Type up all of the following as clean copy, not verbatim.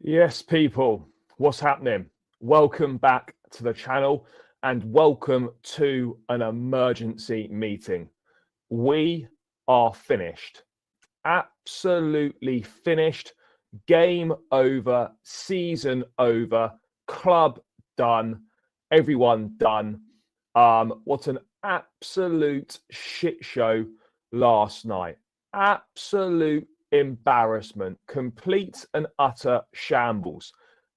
Yes, people, what's happening? Welcome back to the channel and welcome to an emergency meeting. We are finished. Absolutely finished. Game over, season over, club done, everyone done. What an absolute shit show last night. Absolute embarrassment, complete and utter shambles.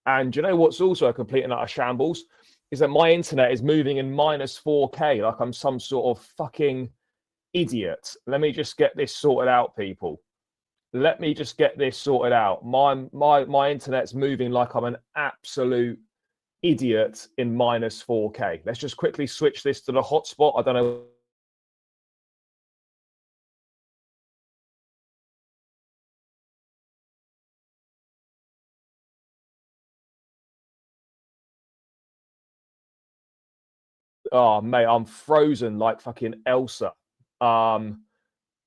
And you know what's also a complete and utter shambles is that my internet is moving in minus 4K like I'm some sort of fucking idiot. Let me just get this sorted out, people. Let me just get this sorted out. My internet's moving like I'm an absolute idiot in minus 4K. Let's just quickly switch this to the hotspot. I don't know. Oh, mate, I'm frozen like fucking Elsa.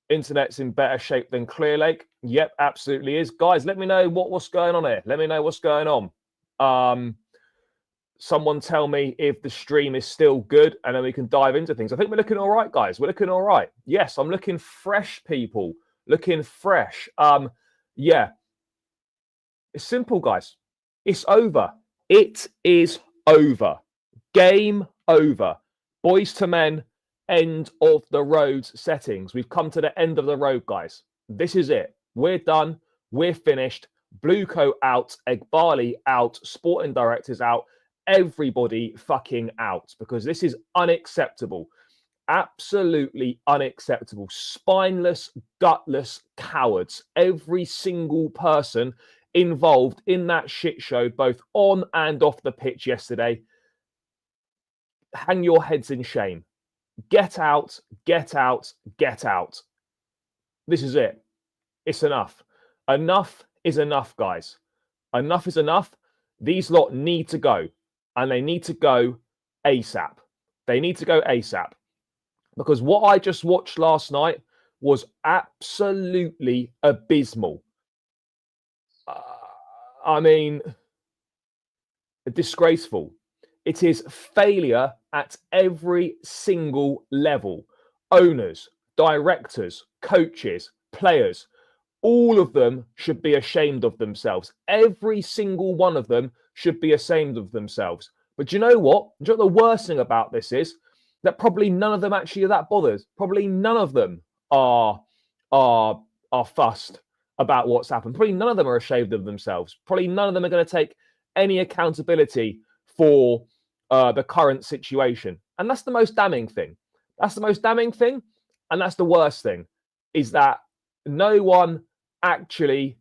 Internet's in better shape than Clear Lake. Yep, absolutely is. Guys, let me know what's going on here. Let me know what's going on. Someone tell me if the stream is still good, and then we can dive into things. I think we're looking all right, guys. We're looking all right. Yes, I'm looking fresh, people. Looking fresh. Yeah. It's simple, guys. It's over. It is over. Game over. Boys to men, end of the road settings. We've come to the end of the road, guys. This is it. We're done. We're finished. Blueco out. Egbali out. Sporting directors out. Everybody fucking out, because this is unacceptable. Absolutely unacceptable. Spineless, gutless cowards. Every single person involved in that shit show, both on and off the pitch yesterday. Hang your heads in shame. Get out, get out, get out. This is it. It's enough. Enough is enough, guys. Enough is enough. These lot need to go. And they need to go ASAP. They need to go ASAP. Because what I just watched last night was absolutely abysmal. I mean, disgraceful. It is failure at every single level. Owners, directors, coaches, players, all of them should be ashamed of themselves. Every single one of them should be ashamed of themselves. But do you know what? Do you know what the worst thing about this is? That probably none of them actually are that bothered. Probably none of them are fussed about what's happened. Probably none of them are ashamed of themselves. Probably none of them are going to take any accountability for the current situation. And that's the most damning thing. That's the most damning thing. And that's the worst thing, is that no one actually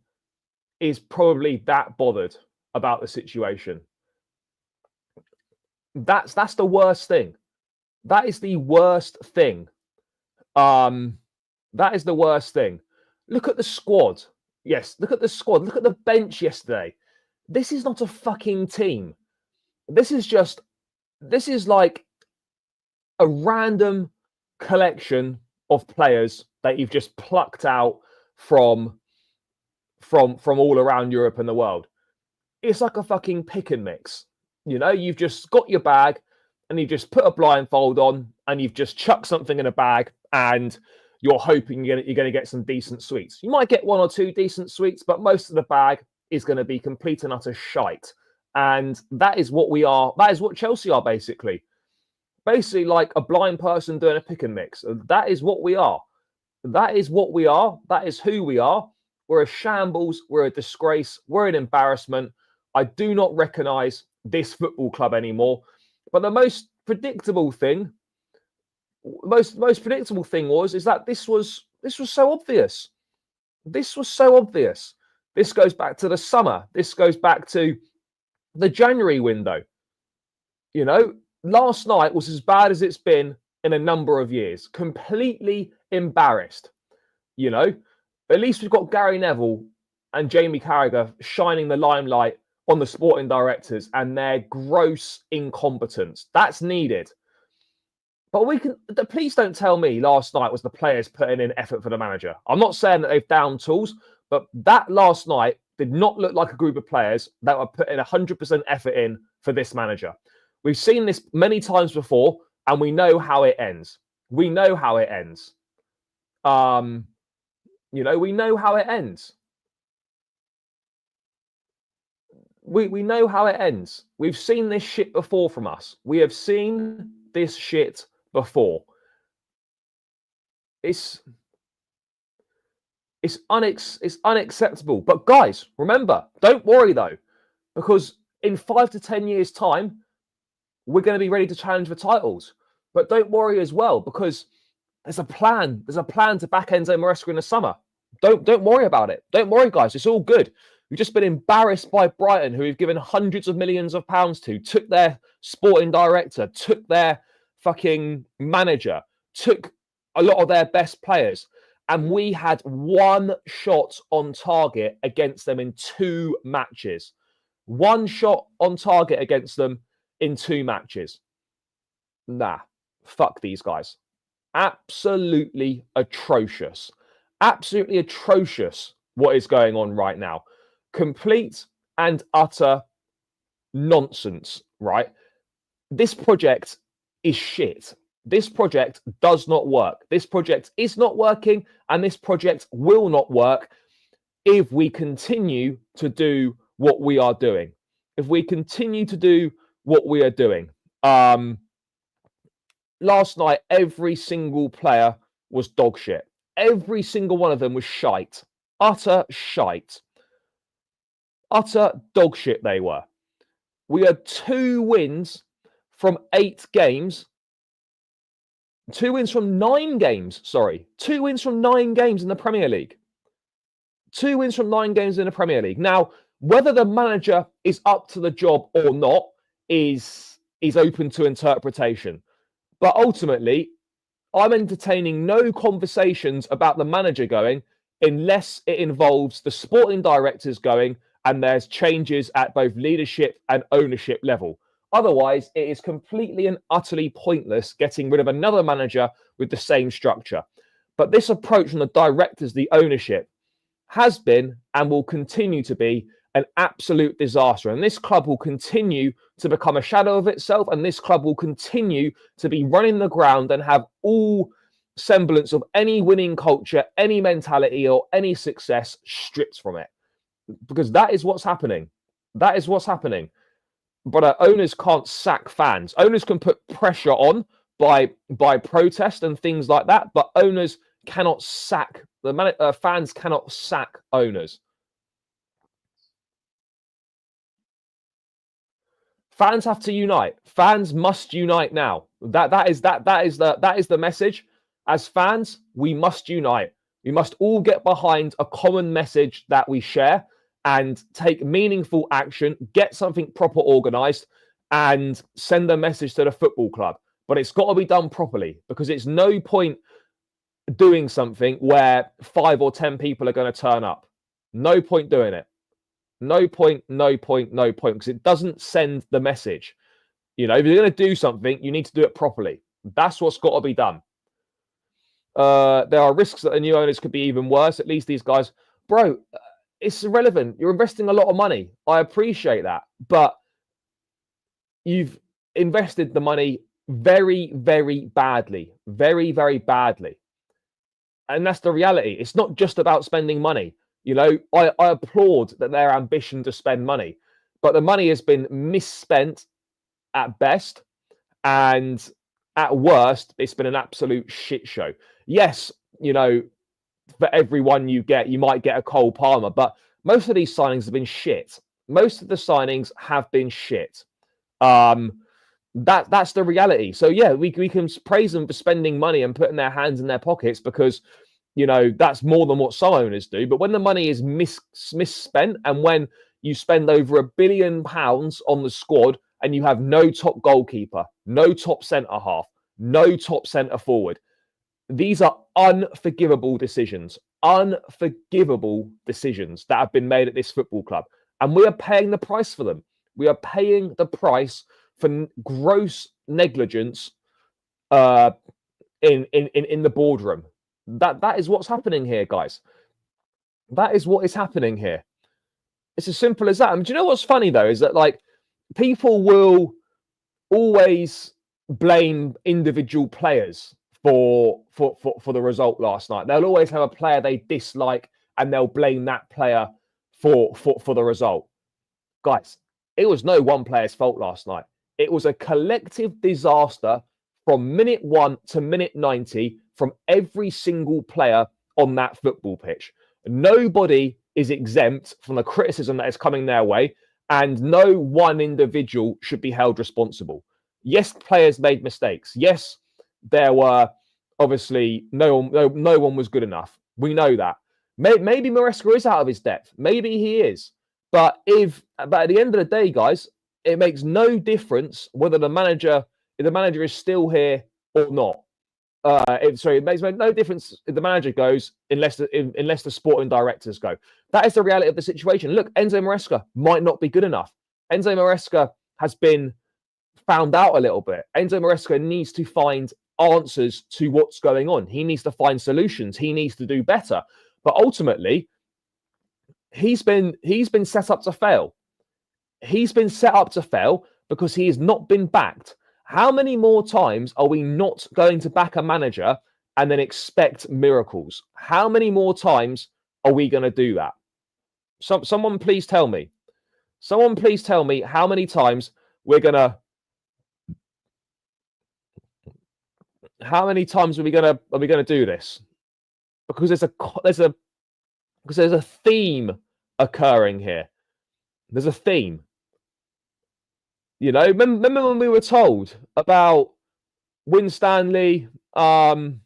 is probably that bothered about the situation. That's the worst thing. That is the worst thing. That is the worst thing. Look at the squad. Yes, look at the squad. Look at the bench yesterday. This is not a fucking team. This is like a random collection of players that you've just plucked out from all around Europe and the world. It's like a fucking pick and mix. You know, you've just got your bag and you've just put a blindfold on and you've just chucked something in a bag and you're hoping you're going to get some decent sweets. You might get one or two decent sweets, but most of the bag is going to be complete and utter shite. And that is what we are. That is what Chelsea are, basically. Basically like a blind person doing a pick and mix. That is what we are. That is what we are. That is who we are. We're a shambles. We're a disgrace. We're an embarrassment. I do not recognise this football club anymore. But the most predictable thing, most predictable thing is that this was so obvious. This was so obvious. This goes back to the summer. This goes back to the January window. You know, last night was as bad as it's been in a number of years. Completely embarrassed. You know, at least we've got Gary Neville and Jamie Carragher shining the limelight on the sporting directors and their gross incompetence. That's needed. But please don't tell me last night was the players putting in effort for the manager. I'm not saying that they've downed tools, but that last night, did not look like a group of players that were putting 100% effort in for this manager. We've seen this many times before, and we know how it ends. We know how it ends. We know how it ends. We know how it ends. We've seen this shit before from us. We have seen this shit before. It's unacceptable. But guys, remember, don't worry though, because in 5 to 10 years' time, we're going to be ready to challenge for titles. But don't worry as well, because there's a plan. There's a plan to back Enzo Maresca in the summer. Don't worry about it. Don't worry, guys. It's all good. We've just been embarrassed by Brighton, who we've given hundreds of millions of pounds to, took their sporting director, took their fucking manager, took a lot of their best players. And we had one shot on target against them in 2 matches. One shot on target against them in 2 matches. Nah, fuck these guys. Absolutely atrocious. Absolutely atrocious what is going on right now. Complete and utter nonsense, right? This project is shit. This project does not work. This project is not working, and this project will not work if we continue to do what we are doing. If we continue to do what we are doing. Last night, every single player was dog shit. Every single one of them was shite. Utter shite. Utter dog shit they were. We had 2 wins from 8 games. 2 wins from 9 games, sorry. 2 wins from 9 games in the Premier League. 2 wins from 9 games in the Premier League. Now, whether the manager is up to the job or not is open to interpretation. But ultimately, I'm entertaining no conversations about the manager going unless it involves the sporting directors going and there's changes at both leadership and ownership level. Otherwise, it is completely and utterly pointless getting rid of another manager with the same structure. But this approach from the directors, the ownership, has been and will continue to be an absolute disaster. And this club will continue to become a shadow of itself. And this club will continue to be running the ground and have all semblance of any winning culture, any mentality, or any success stripped from it. Because that is what's happening. That is what's happening. But owners can't sack fans. Owners can put pressure on by protest and things like that. But owners cannot sack fans cannot sack owners. Fans have to unite. Fans must unite now. That is the message. As fans, we must unite. We must all get behind a common message that we share and take meaningful action, get something proper organized, and send a message to the football club. But it's got to be done properly, because it's no point doing something where 5 or 10 people are going to turn up. No point doing it. No point, because it doesn't send the message. You know, if you're going to do something, you need to do it properly. That's what's got to be done. There are risks that the new owners could be even worse. At least these guys, bro, it's irrelevant. You're investing a lot of money. I appreciate that. But you've invested the money very, very badly. Very, very badly. And that's the reality. It's not just about spending money. You know, I applaud that their ambition to spend money, but the money has been misspent at best, and at worst, it's been an absolute shit show. Yes, you know, for everyone you get, you might get a Cole Palmer, but most of these signings have been shit. Most of the signings have been shit. That's the reality. So yeah, we can praise them for spending money and putting their hands in their pockets, because you know, that's more than what some owners do. But when the money is misspent, and when you spend over £1 billion on the squad and you have no top goalkeeper, no top centre-half, no top centre-forward, these are unforgivable decisions. Unforgivable decisions that have been made at this football club. And we are paying the price for them. We are paying the price for gross negligence in the boardroom. That is what's happening here, guys. That is what is happening here. It's as simple as that. And do you know what's funny though? Is that like people will always blame individual players for the result last night. They'll always have a player they dislike and they'll blame that player for the result. Guys, it was no one player's fault last night. It was a collective disaster from minute 1 to minute 90 from every single player on that football pitch. Nobody is exempt from the criticism that is coming their way, and no one individual should be held responsible. Yes, players made mistakes. Yes, there were obviously no one was good enough. We know that. Maybe Maresca is out of his depth. Maybe he is. But at the end of the day, guys, it makes no difference whether the manager is still here or not. It makes no difference if the manager goes unless the sporting directors go. That is the reality of the situation. Look, Enzo Maresca might not be good enough. Enzo Maresca has been found out a little bit. Enzo Maresca needs to find answers to what's going on. He needs to find solutions. He needs to do better. But ultimately, he's been set up to fail. He's been set up to fail because he has not been backed. How many more times are we not going to back a manager and then expect miracles? How many more times are we going to do that? Someone please tell me. Someone please tell me how many times we're going to. How many times are we going to do this? Because there's a theme occurring here. There's a theme. You know, remember when we were told about Winstanley, and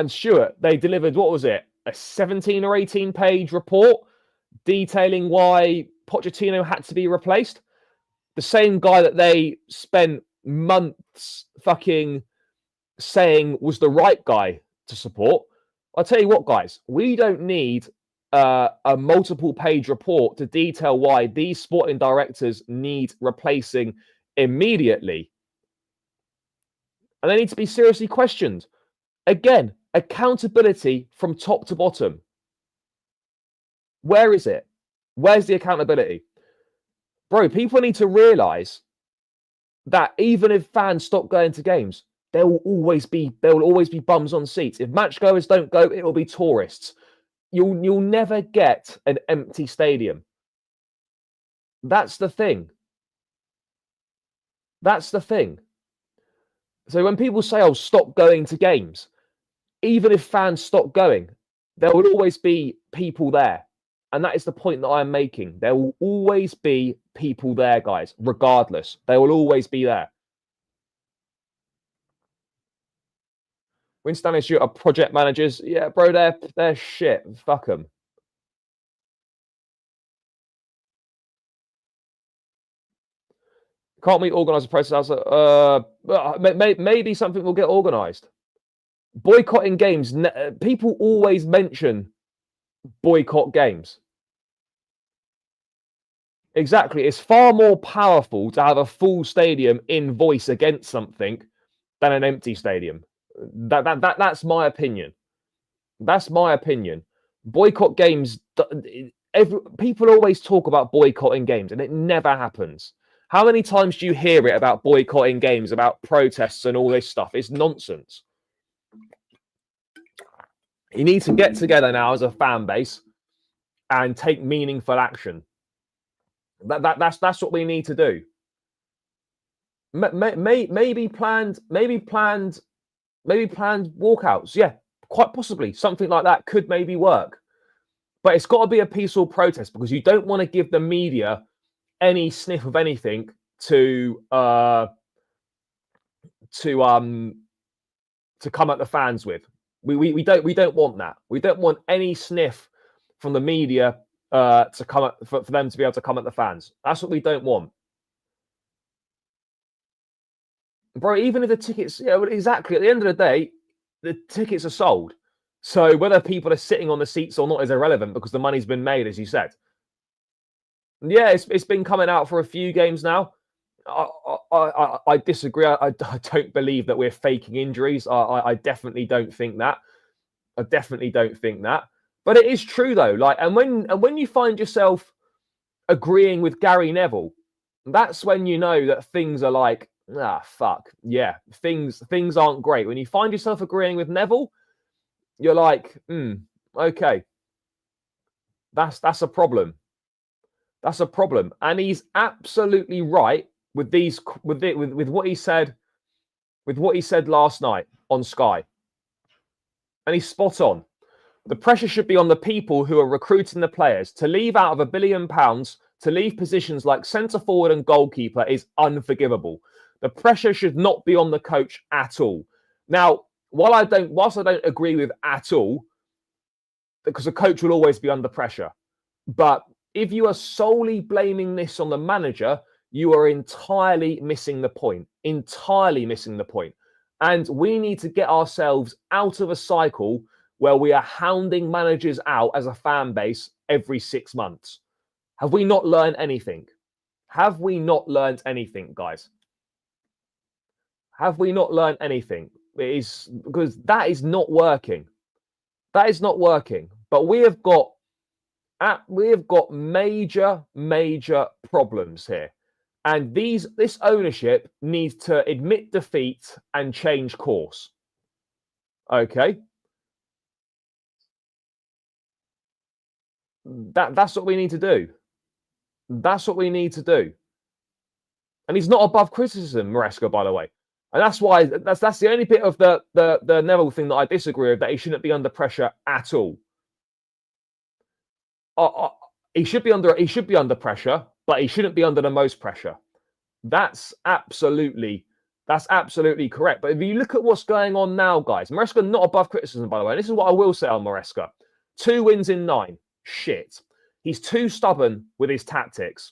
Stewart? They delivered, what was it, a 17 or 18 page report detailing why Pochettino had to be replaced. The same guy that they spent months fucking saying was the right guy to support. I'll tell you what, guys, we don't need a multiple page report to detail why these sporting directors need replacing immediately. And they need to be seriously questioned. Again, accountability from top to bottom. Where is it? Where's the accountability? Bro, people need to realise that even if fans stop going to games, there will always be bums on seats. If matchgoers don't go, it will be tourists. You'll never get an empty stadium. That's the thing. That's the thing. So when people say, "Oh, stop going to games," even if fans stop going, there will always be people there. And that is the point that I'm making. There will always be people there, guys, regardless. They will always be there. Winston and Stewart are project managers. Yeah, bro, they're shit. Fuck them. Can't we organise a process? Maybe something will get organised. Boycotting games. People always mention boycott games. Exactly. It's far more powerful to have a full stadium in voice against something than an empty stadium. That's my opinion. That's my opinion. Boycott games. People always talk about boycotting games, and it never happens. How many times do you hear it about boycotting games, about protests and all this stuff? It's nonsense. You need to get together now as a fan base and take meaningful action. That's what we need to do. Maybe planned walkouts. Yeah, quite possibly something like that could maybe work. But it's got to be a peaceful protest because you don't want to give the media any sniff of anything to come at the fans with. We don't want that. We don't want any sniff from the media to come at, for them to be able to come at the fans. That's what we don't want. Bro, even if the tickets, yeah, exactly. At the end of the day, the tickets are sold. So whether people are sitting on the seats or not is irrelevant because the money's been made, as you said. Yeah, it's been coming out for a few games now. I disagree. I don't believe that we're faking injuries. I definitely don't think that. I definitely don't think that. But it is true though. Like, and when you find yourself agreeing with Gary Neville, that's when you know that things are like, fuck. Yeah, things aren't great. When you find yourself agreeing with Neville, you're like, okay. That's a problem. That's a problem. And he's absolutely right with what he said, with what he said last night on Sky. And he's spot on. The pressure should be on the people who are recruiting the players. To leave out of £1 billion, to leave positions like centre forward and goalkeeper is unforgivable. The pressure should not be on the coach at all. Now, whilst I don't agree with at all, because the coach will always be under pressure. But if you are solely blaming this on the manager, you are entirely missing the point. Entirely missing the point. And we need to get ourselves out of a cycle where we are hounding managers out as a fan base every 6 months. Have we not learned anything? Have we not learned anything, guys? Have we not learned anything? It is because that is not working. That is not working. But we have got major problems here. And this ownership needs to admit defeat and change course. Okay. That's what we need to do. That's what we need to do. And he's not above criticism, Maresca, by the way. And that's why that's the only bit of the Neville thing that I disagree with, that he shouldn't be under pressure at all. He should be under pressure, but he shouldn't be under the most pressure. That's absolutely correct. But if you look at what's going on now, guys, Maresca not above criticism, by the way. And this is what I will say on Maresca: 2 wins in 9. Shit. He's too stubborn with his tactics.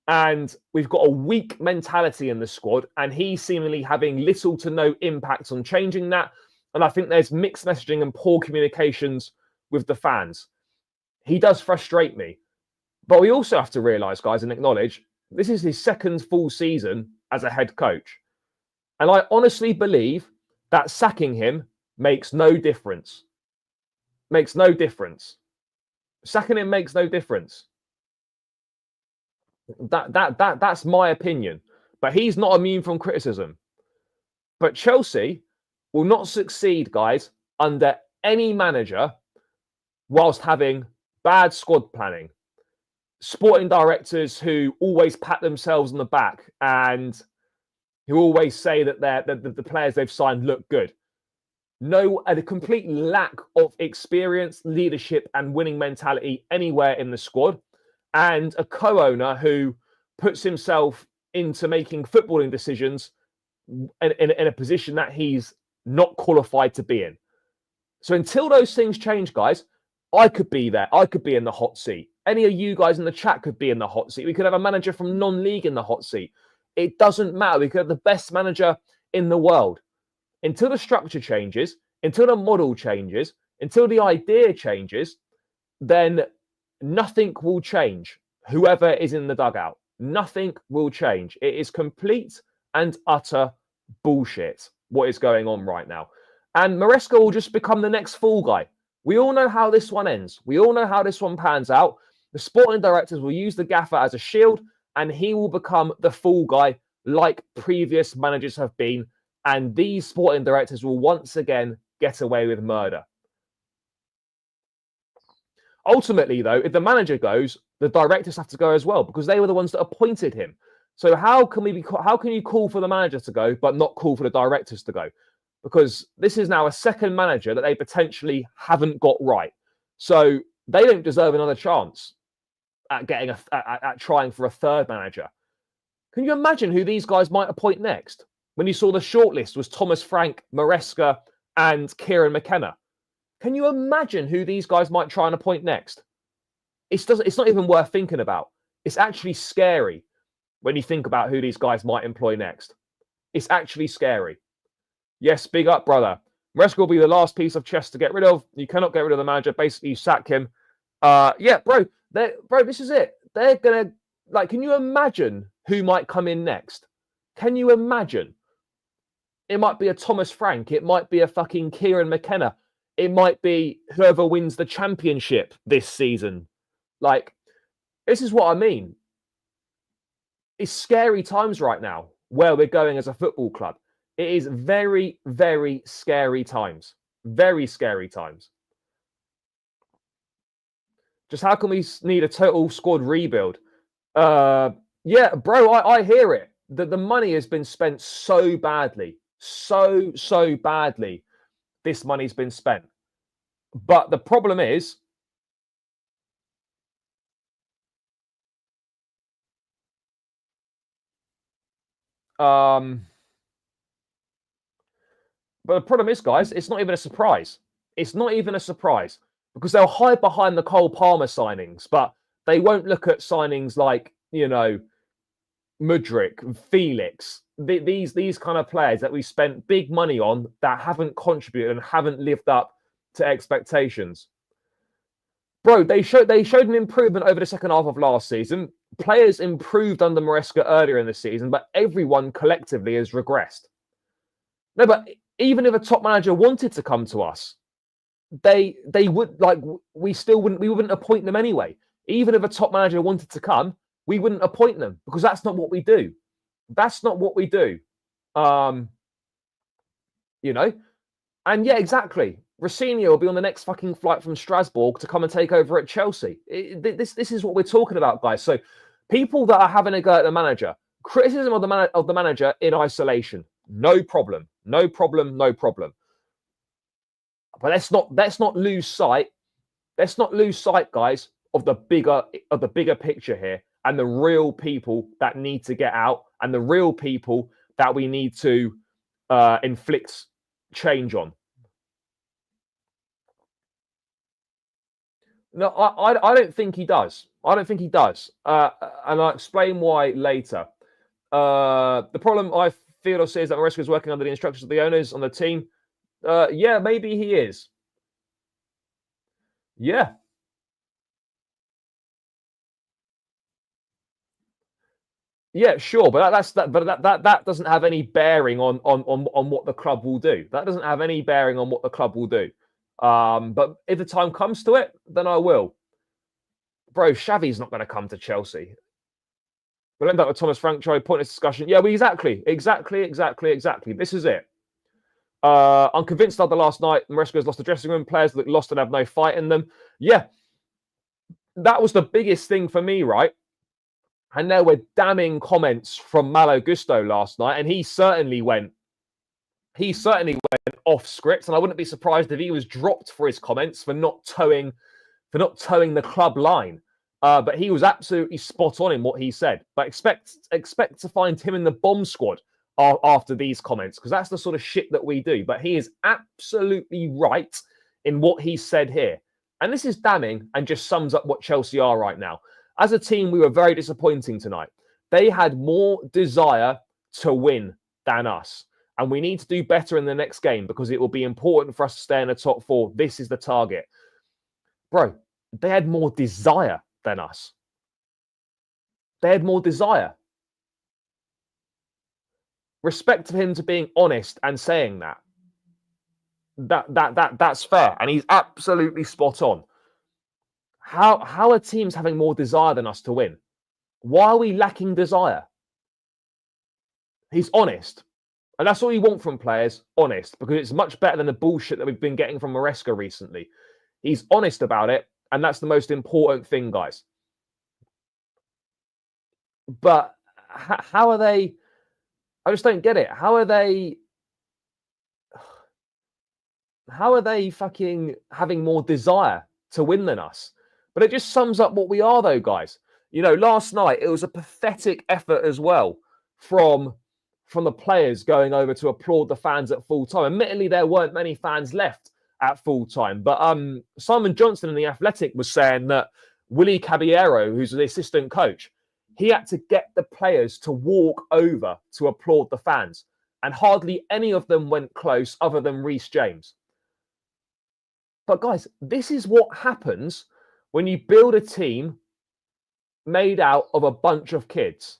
And we've got a weak mentality in the squad, and he's seemingly having little to no impact on changing that. And I think there's mixed messaging and poor communications with the fans. He does frustrate me. But we also have to realise, guys, and acknowledge, this is his second full season as a head coach. And I honestly believe that sacking him makes no difference. Makes no difference. Sacking him makes no difference. That's my opinion. But he's not immune from criticism. But Chelsea will not succeed, guys, under any manager whilst having bad squad planning. Sporting directors who always pat themselves on the back and who always say that the players they've signed look good. No, and a complete lack of experience, leadership, and winning mentality anywhere in the squad. And a co-owner who puts himself into making footballing decisions in a position that he's not qualified to be in. So until those things change, guys, I could be there. I could be in the hot seat. Any of you guys in the chat could be in the hot seat. We could have a manager from non-league in the hot seat. It doesn't matter. We could have the best manager in the world. Until the structure changes, until the model changes, until the idea changes, then nothing will change. Whoever is in the dugout, nothing will change. It is complete and utter bullshit what is going on right now. And Maresca will just become the next fall guy. We all know how this one ends. We all know how this one pans out. The sporting directors will use the gaffer as a shield, and he will become the fall guy like previous managers have been. And these sporting directors will once again get away with murder. Ultimately, though, if the manager goes, the directors have to go as well, because they were the ones that appointed him. So how can you call for the manager to go, but not call for the directors to go? Because this is now a second manager that they potentially haven't got right. So they don't deserve another chance at getting at trying for a third manager. Can you imagine who these guys might appoint next? When you saw the shortlist was Thomas Frank, Maresca, and Kieran McKenna. Can you imagine who these guys might try and appoint next? It's not even worth thinking about. It's actually scary when you think about who these guys might employ next. It's actually scary. Yes, big up, brother. Maresca will be the last piece of chess to get rid of. You cannot get rid of the manager. Basically, you sack him. Yeah, bro, this is it. They're going to, can you imagine who might come in next? Can you imagine? It might be a Thomas Frank. It might be a fucking Kieran McKenna. It might be whoever wins the championship this season. Like, this is what I mean. It's scary times right now where we're going as a football club. It is very, very scary times. Very scary times. Just how can we need a total squad rebuild? Yeah, bro, I hear it. The money has been spent so badly. So badly. This money's been spent. But the problem is, but the problem is, guys, it's not even a surprise. It's not even a surprise because they'll hide behind the Cole Palmer signings, but they won't look at signings like, you know, Mudryk, Felix, these kind of players that we spent big money on that haven't contributed and haven't lived up to expectations. Bro, they showed an improvement over the second half of last season. Players improved under Maresca earlier in the season, but everyone collectively has regressed. No, but even if a top manager wanted to come to us, they would, like, we wouldn't appoint them anyway. Even if a top manager wanted to come, we wouldn't appoint them because that's not what we do. That's not what we do. You know? And yeah, exactly. Rossini will be on the next fucking flight from Strasbourg to come and take over at Chelsea. This is what we're talking about, guys. So people that are having a go at the manager, criticism of the manager in isolation, no problem. No problem, no problem. But let's not lose sight. Let's not lose sight, guys, of the bigger picture here and the real people that need to get out and the real people that we need to inflict change on. No, I don't think he does. I don't think he does. And I'll explain why later. The problem I feel or see is that Maresca is working under the instructions of the owners on the team. Yeah, maybe he is. Yeah. Yeah, sure, but that doesn't have any bearing on what the club will do. That doesn't have any bearing on what the club will do. But if the time comes to it, then I will. Bro, Xavi's not going to come to Chelsea. We'll end up with Thomas Frank, Troy, pointless discussion. Yeah, well, exactly. This is it. I'm convinced after last night, Maresca has lost the dressing room. Players look lost and have no fight in them. Yeah, that was the biggest thing for me, right? And there were damning comments from Malo Gusto last night, and he certainly went off script. And I wouldn't be surprised if he was dropped for his comments for not towing the club line. But he was absolutely spot on in what he said. But expect to find him in the bomb squad after these comments, because that's the sort of shit that we do. But he is absolutely right in what he said here. And this is damning and just sums up what Chelsea are right now. As a team, we were very disappointing tonight. They had more desire to win than us. And we need to do better in the next game because it will be important for us to stay in the top four. This is the target. Bro, they had more desire than us. They had more desire. Respect to him to being honest and saying that. That's fair. And he's absolutely spot on. How are teams having more desire than us to win? Why are we lacking desire? He's honest. And that's all you want from players, honest, because it's much better than the bullshit that we've been getting from Maresca recently. He's honest about it, and that's the most important thing, guys. But how are they... I just don't get it. How are they fucking having more desire to win than us? But it just sums up what we are, though, guys. You know, last night, it was a pathetic effort as well from the players going over to applaud the fans at full time. Admittedly, there weren't many fans left at full time. But Simon Johnson in The Athletic was saying that Willie Caballero, who's the assistant coach, he had to get the players to walk over to applaud the fans. And hardly any of them went close other than Reece James. But guys, this is what happens when you build a team made out of a bunch of kids.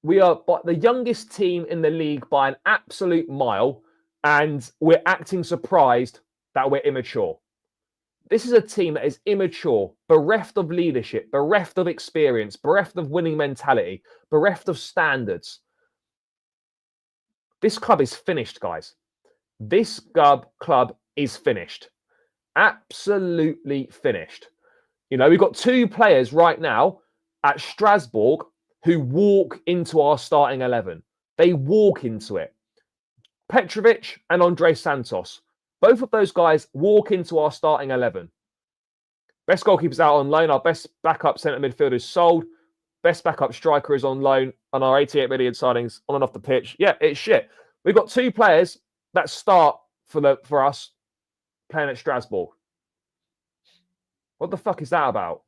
We are the youngest team in the league by an absolute mile, and we're acting surprised that we're immature. This is a team that is immature, bereft of leadership, bereft of experience, bereft of winning mentality, bereft of standards. This club is finished, guys. This club is finished. Absolutely finished. You know, we've got two players right now at Strasbourg who walk into our starting 11. They walk into it. Petrovic and Andre Santos. Both of those guys walk into our starting 11. Best goalkeeper's out on loan. Our best backup centre midfielder is sold. Best backup striker is on loan. And our 88 million signings on and off the pitch. Yeah, it's shit. We've got two players that start for us playing at Strasbourg. What the fuck is that about?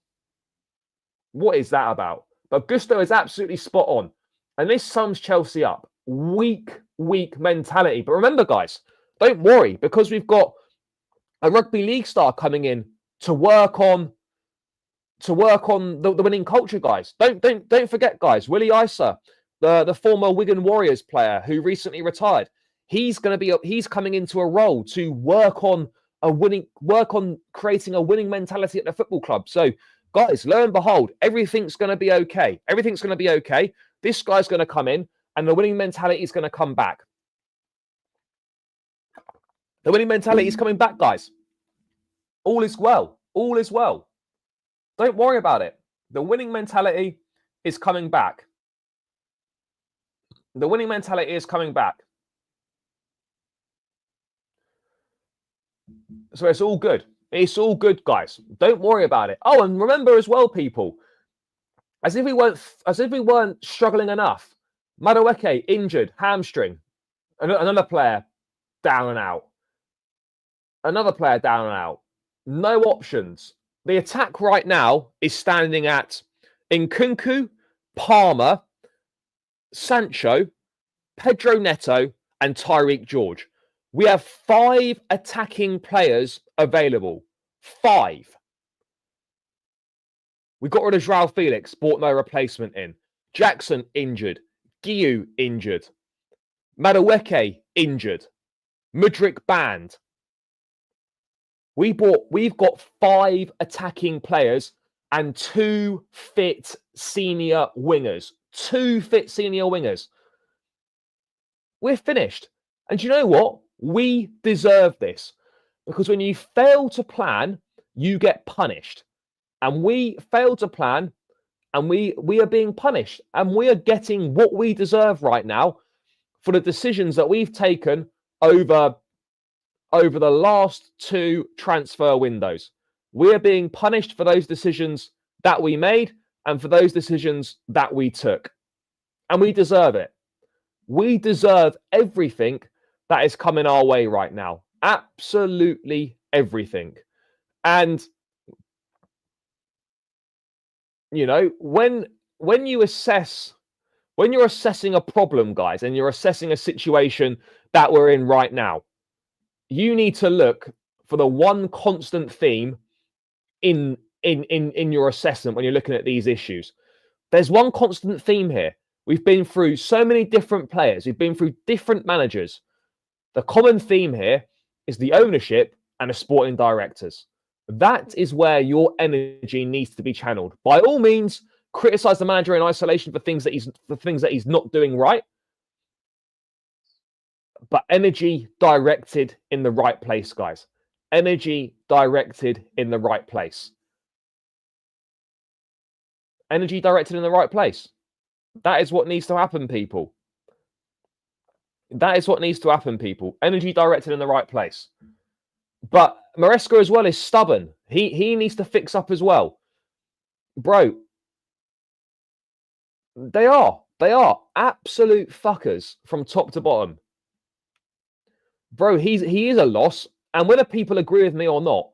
What is that about? But Gusto is absolutely spot on. And this sums Chelsea up. Weak mentality. But remember, guys, don't worry, because we've got a rugby league star coming in to work on the winning culture, guys. Don't forget, guys, Willie Isa, the former Wigan Warriors player who recently retired. He's coming into a role to work on creating a winning mentality at the football club. So, guys, lo and behold, everything's going to be okay. Everything's going to be okay. This guy's going to come in, and the winning mentality is going to come back. The winning mentality is coming back, guys. All is well. All is well. Don't worry about it. The winning mentality is coming back. The winning mentality is coming back. So it's all good. It's all good, guys. Don't worry about it. Oh, and remember as well, people, as if we weren't struggling enough. Madueke injured, hamstring. Another player down and out. Another player down and out. No options. The attack right now is standing at Nkunku, Palmer, Sancho, Pedro Neto, and Tyreek George. We have 5 attacking players available. 5. We got rid of João Felix, bought no replacement in. Jackson injured. Guiu injured. Madueke injured. Mudryk banned. We've got 5 attacking players and 2 fit senior wingers. 2 fit senior wingers. We're finished. And you know what? We deserve this. Because when you fail to plan, you get punished. And we failed to plan, and we are being punished. And we are getting what we deserve right now for the decisions that we've taken over the last 2 transfer windows. We're being punished for those decisions that we made and for those decisions that we took. And we deserve it. We deserve everything that is coming our way right now. Absolutely everything. And, you know, when you're assessing a problem, guys, and you're assessing a situation that we're in right now, you need to look for the one constant theme in your assessment when you're looking at these issues. There's one constant theme here. We've been through so many different players. We've been through different managers. The common theme here is the ownership and the sporting directors. That is where your energy needs to be channeled. By all means, criticize the manager in isolation for things that he's not doing right. But energy directed in the right place, guys. Energy directed in the right place. Energy directed in the right place. That is what needs to happen, people. That is what needs to happen, people. Energy directed in the right place. But Maresca as well is stubborn. He needs to fix up as well. Bro, they are absolute fuckers from top to bottom. Bro, he is a loss. And whether people agree with me or not,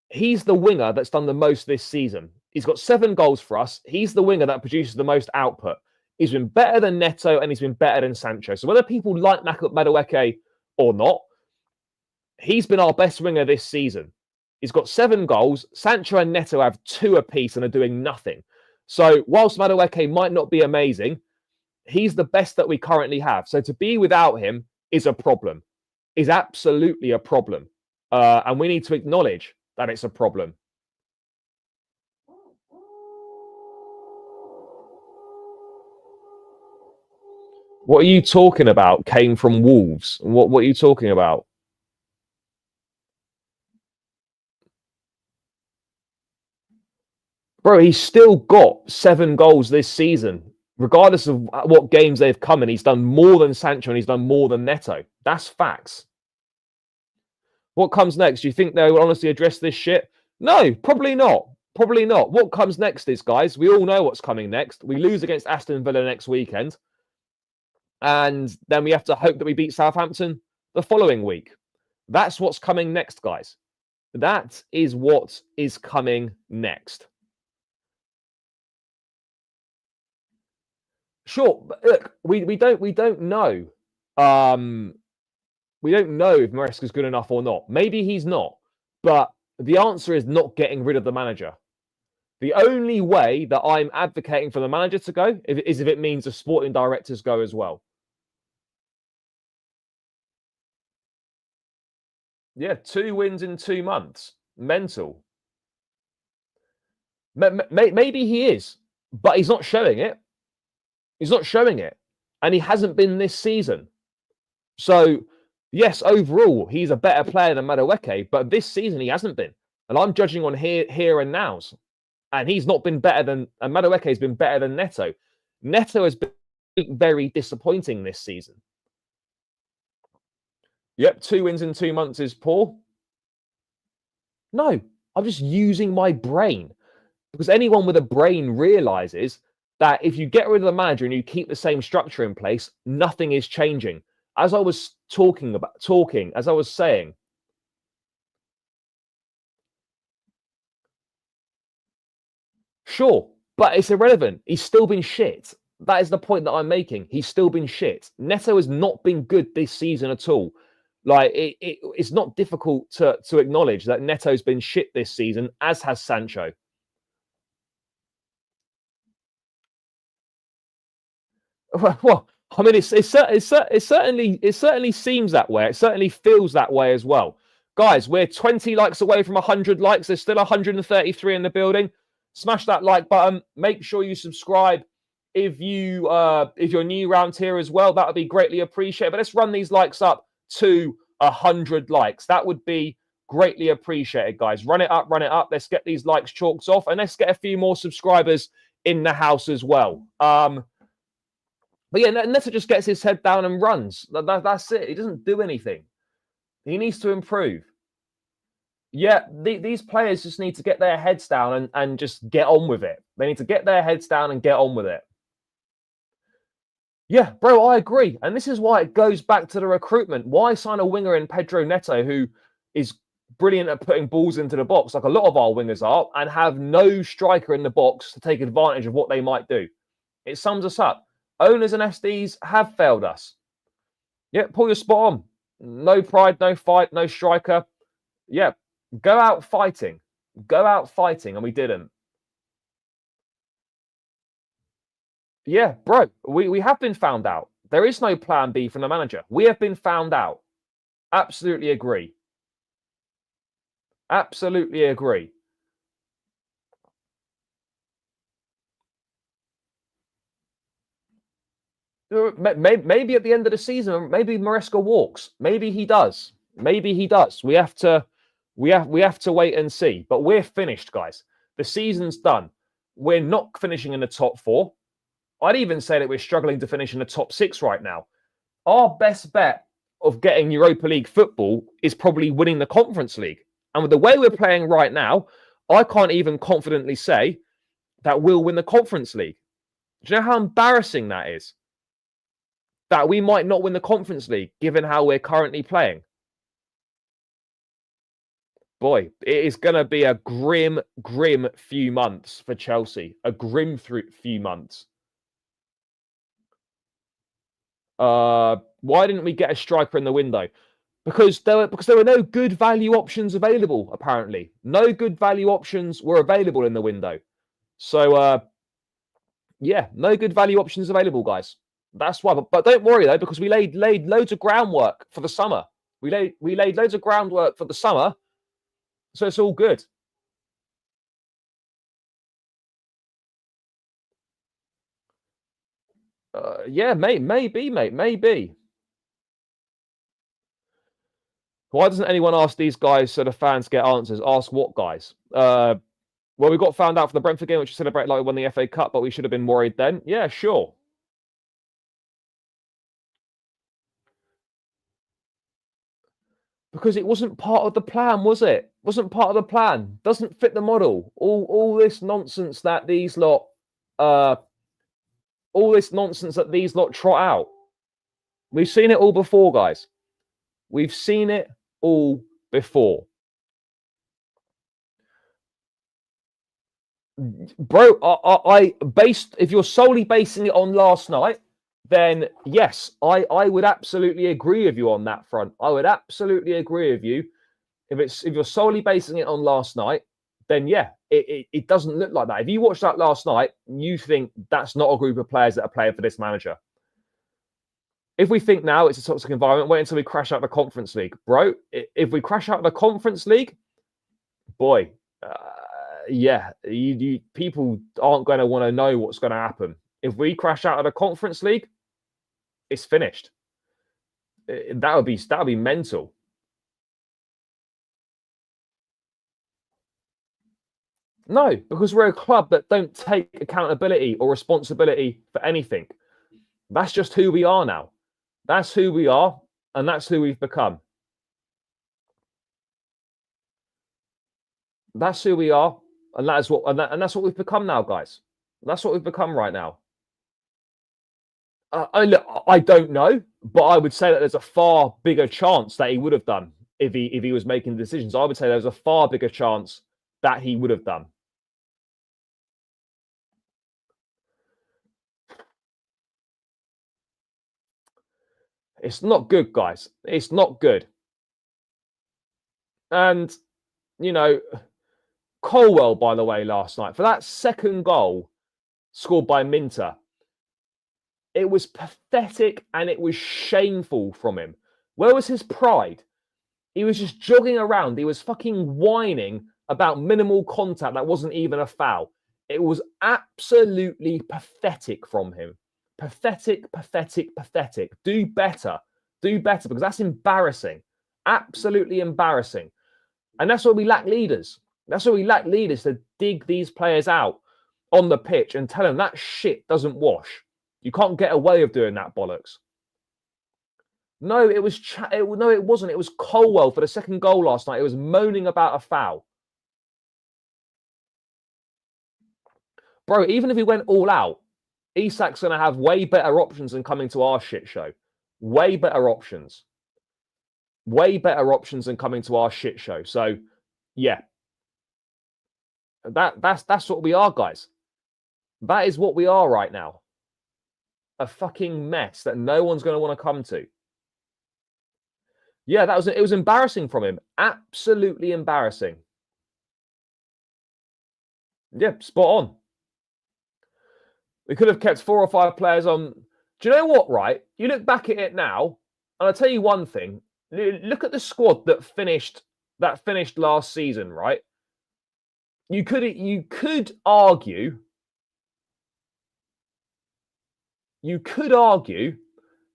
he's the winger that's done the most this season. He's got 7 goals for us. He's the winger that produces the most output. He's been better than Neto and he's been better than Sancho. So whether people like Madueke or not, he's been our best winger this season. He's got 7 goals. Sancho and Neto have 2 apiece and are doing nothing. So whilst Madueke might not be amazing, he's the best that we currently have. So to be without him is a problem. Is absolutely a problem. And we need to acknowledge that it's a problem. What are you talking about? Came from Wolves. What are you talking about? Bro, he's still got 7 goals this season. Regardless of what games they've come in, he's done more than Sancho and he's done more than Neto. That's facts. What comes next? Do you think they will honestly address this shit? No, probably not. Probably not. What comes next is, guys, we all know what's coming next. We lose against Aston Villa next weekend. And then we have to hope that we beat Southampton the following week. That's what's coming next, guys. That is what is coming next. Sure, but look, we don't know. We don't know if Maresca's good enough or not. Maybe he's not. But the answer is not getting rid of the manager. The only way that I'm advocating for the manager to go is if it means the sporting directors go as well. Yeah, 2 wins in 2 months. Mental. Maybe he is, but he's not showing it. He's not showing it. And he hasn't been this season. So, yes, overall, he's a better player than Madueke, but this season he hasn't been. And I'm judging on here and nows. And he's not been better than, and Madueke has been better than Neto. Neto has been very disappointing this season. Yep, 2 wins in 2 months is poor. No, I'm just using my brain. Because anyone with a brain realizes that if you get rid of the manager and you keep the same structure in place, nothing is changing. As I was as I was saying, sure, but it's irrelevant. He's still been shit. That is the point that I'm making. He's still been shit. Neto has not been good this season at all. Like it's not difficult to acknowledge that Neto's been shit this season, as has Sancho. Well, I mean, it certainly seems that way. It certainly feels that way as well. Guys, we're 20 likes away from 100 likes. There's still 133 in the building. Smash that like button. Make sure you subscribe if you're new around here as well. That would be greatly appreciated. But let's run these likes up to 100 likes. That would be greatly appreciated, guys. Run it up, run it up. Let's get these likes chalked off, and let's get a few more subscribers in the house as well. But yeah, Neto just gets his head down and runs. That's it. He doesn't do anything. He needs to improve. Yeah, these players just need to get their heads down and just get on with it. They need to get their heads down and get on with it. Yeah, bro, I agree. And this is why it goes back to the recruitment. Why sign a winger in Pedro Neto who is brilliant at putting balls into the box, like a lot of our wingers are, and have no striker in the box to take advantage of what they might do? It sums us up. Owners and SDs have failed us. Yeah, pull your spot on. No pride, no fight, no striker. Yeah, go out fighting. Go out fighting, and we didn't. Yeah, bro, we have been found out. There is no plan B from the manager. We have been found out. Absolutely agree. Absolutely agree. Maybe at the end of the season, maybe Maresca walks. Maybe he does. Maybe he does. We have to wait and see. But we're finished, guys. The season's done. We're not finishing in the top 4. I'd even say that we're struggling to finish in the top 6 right now. Our best bet of getting Europa League football is probably winning the Conference League. And with the way we're playing right now, I can't even confidently say that we'll win the Conference League. Do you know how embarrassing that is? That we might not win the Conference League, given how we're currently playing. Boy, it is going to be a grim few months for Chelsea. A grim few months. Why didn't we get a striker in the window? Because there were no good value options available, apparently. No good value options were available in the window. So, yeah, no good value options available, guys. That's why. But don't worry, though, because we laid loads of groundwork for the summer. We laid loads of groundwork for the summer, so it's all good. Yeah, maybe, mate, maybe. Why doesn't anyone ask these guys so the fans get answers? Ask what guys? Well, we got found out for the Brentford game, which we celebrate like we won the FA Cup, but we should have been worried then. Yeah, sure. Because it wasn't part of the plan, was it? Wasn't part of the plan. Doesn't fit the model. All this nonsense that these lot trot out. We've seen it all before, guys. We've seen it all before. Bro, if you're solely basing it on last night, then yes, I would absolutely agree with you on that front. I would absolutely agree with you. If you're solely basing it on last night, then yeah, it doesn't look like that. If you watched that last night, you think that's not a group of players that are playing for this manager. If we think now it's a toxic environment, wait until we crash out the Conference League. Bro, if we crash out the Conference League, boy, yeah, people aren't going to want to know what's going to happen. If we crash out of the Conference League, it's finished. That would be mental. No, because we're a club that don't take accountability or responsibility for anything. That's just who we are now. That's who we are, and that's who we've become. That's who we are, and that's what we've become now, guys. That's what we've become right now. I don't know, but I would say that there's a far bigger chance that he would have done if he was making decisions. I would say there's a far bigger chance that he would have done. It's not good, guys. It's not good. And, you know, Colwell, by the way, last night, for that second goal scored by Minter, it was pathetic and it was shameful from him. Where was his pride? He was just jogging around. He was fucking whining about minimal contact that wasn't even a foul. It was absolutely pathetic from him. Pathetic, pathetic, pathetic. Do better. Do better, because that's embarrassing. Absolutely embarrassing. And that's why we lack leaders. That's why we lack leaders to dig these players out on the pitch and tell them that shit doesn't wash. You can't get away with doing that bollocks. No, it wasn't. It was Colwell for the second goal last night. It was moaning about a foul. Bro, even if he went all out, Isak's going to have way better options than coming to our shit show. Way better options. Way better options than coming to our shit show. So, yeah. That's what we are, guys. That is what we are right now. A fucking mess that no one's going to want to come to. Yeah, it was embarrassing from him. Absolutely embarrassing. Yeah, spot on. We could have kept 4 or 5 players on. Do you know what, right? You look back at it now, and I'll tell you one thing. Look at the squad that finished last season, right? You could argue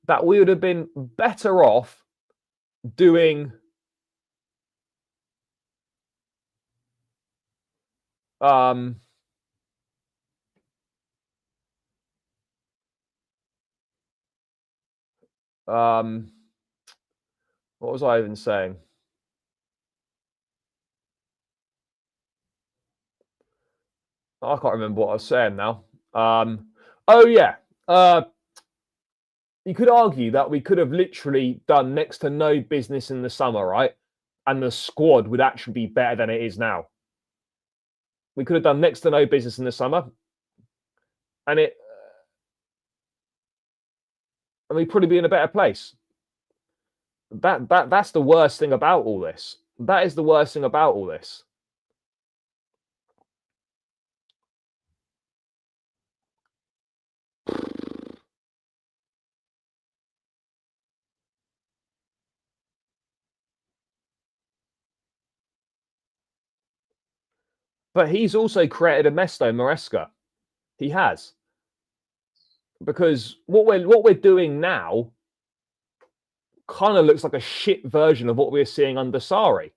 that we would have been better off doing what was I even saying? I can't remember what I was saying now. Oh yeah. You could argue that we could have literally done next to no business in the summer, right? And the squad would actually be better than it is now. We could have done next to no business in the summer, and we'd probably be in a better place. That's the worst thing about all this. That is the worst thing about all this. But he's also created a mess, though, Maresca. He has. Because what we're doing now kind of looks like a shit version of what we're seeing under Sarri.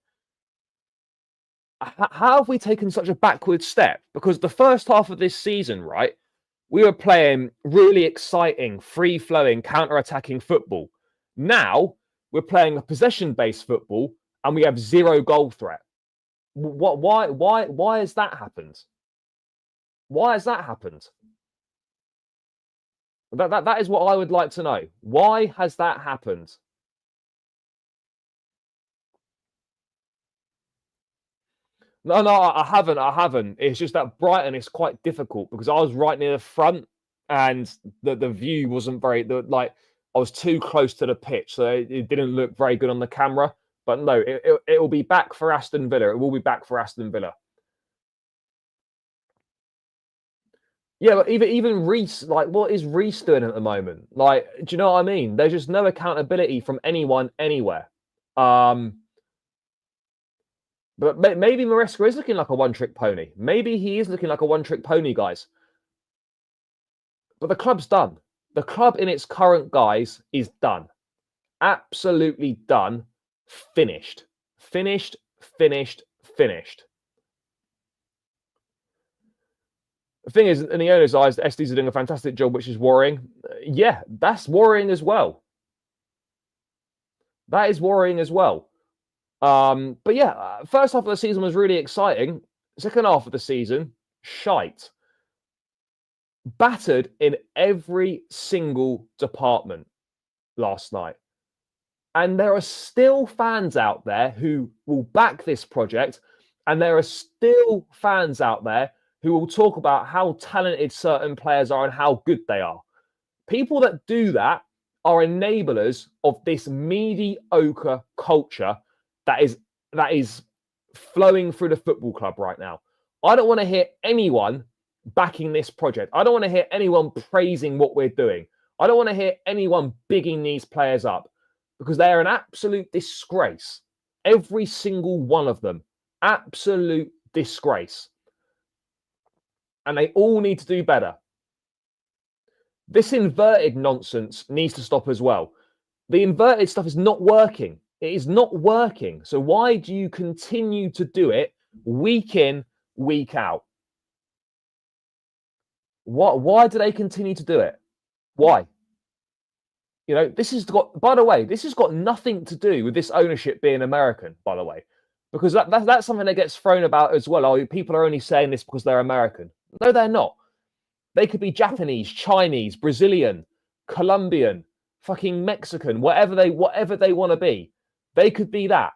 How have we taken such a backward step? Because the first half of this season, right, we were playing really exciting, free-flowing, counter-attacking football. Now we're playing a possession-based football, and we have zero goal threat. Why has that happened? Why has that happened? That is what I would like to know. Why has that happened? No, I haven't. It's just that Brighton is quite difficult because I was right near the front and the view wasn't very like I was too close to the pitch, so it didn't look very good on the camera. But no, it will be back for Aston Villa. It will be back for Aston Villa. Yeah, but even Reece, like, what is Reece doing at the moment? Like, do you know what I mean? There's just no accountability from anyone anywhere. But maybe Maresca is looking like a one-trick pony. Maybe he is looking like a one-trick pony, guys. But the club's done. The club in its current guise is done. Absolutely done. Finished. Finished. The thing is, in the owner's eyes, the SDs are doing a fantastic job, which is worrying. Yeah, that's worrying as well. That is worrying as well. But yeah, first half of the season was really exciting. Second half of the season, shite. Battered in every single department last night. And there are still fans out there who will back this project. And there are still fans out there who will talk about how talented certain players are and how good they are. People that do that are enablers of this mediocre culture that is flowing through the football club right now. I don't want to hear anyone backing this project. I don't want to hear anyone praising what we're doing. I don't want to hear anyone bigging these players up because they are an absolute disgrace. Every single one of them. Absolute disgrace. And they all need to do better. This inverted nonsense needs to stop as well. The inverted stuff is not working. It is not working. So why do you continue to do it week in, week out? Why do they continue to do it? Why? You know, this has got, by the way, this has got nothing to do with this ownership being American, by the way, because that's something that gets thrown about as well. Oh, people are only saying this because they're American. No, they're not. They could be Japanese, Chinese, Brazilian, Colombian, fucking Mexican, whatever they want to be. They could be that.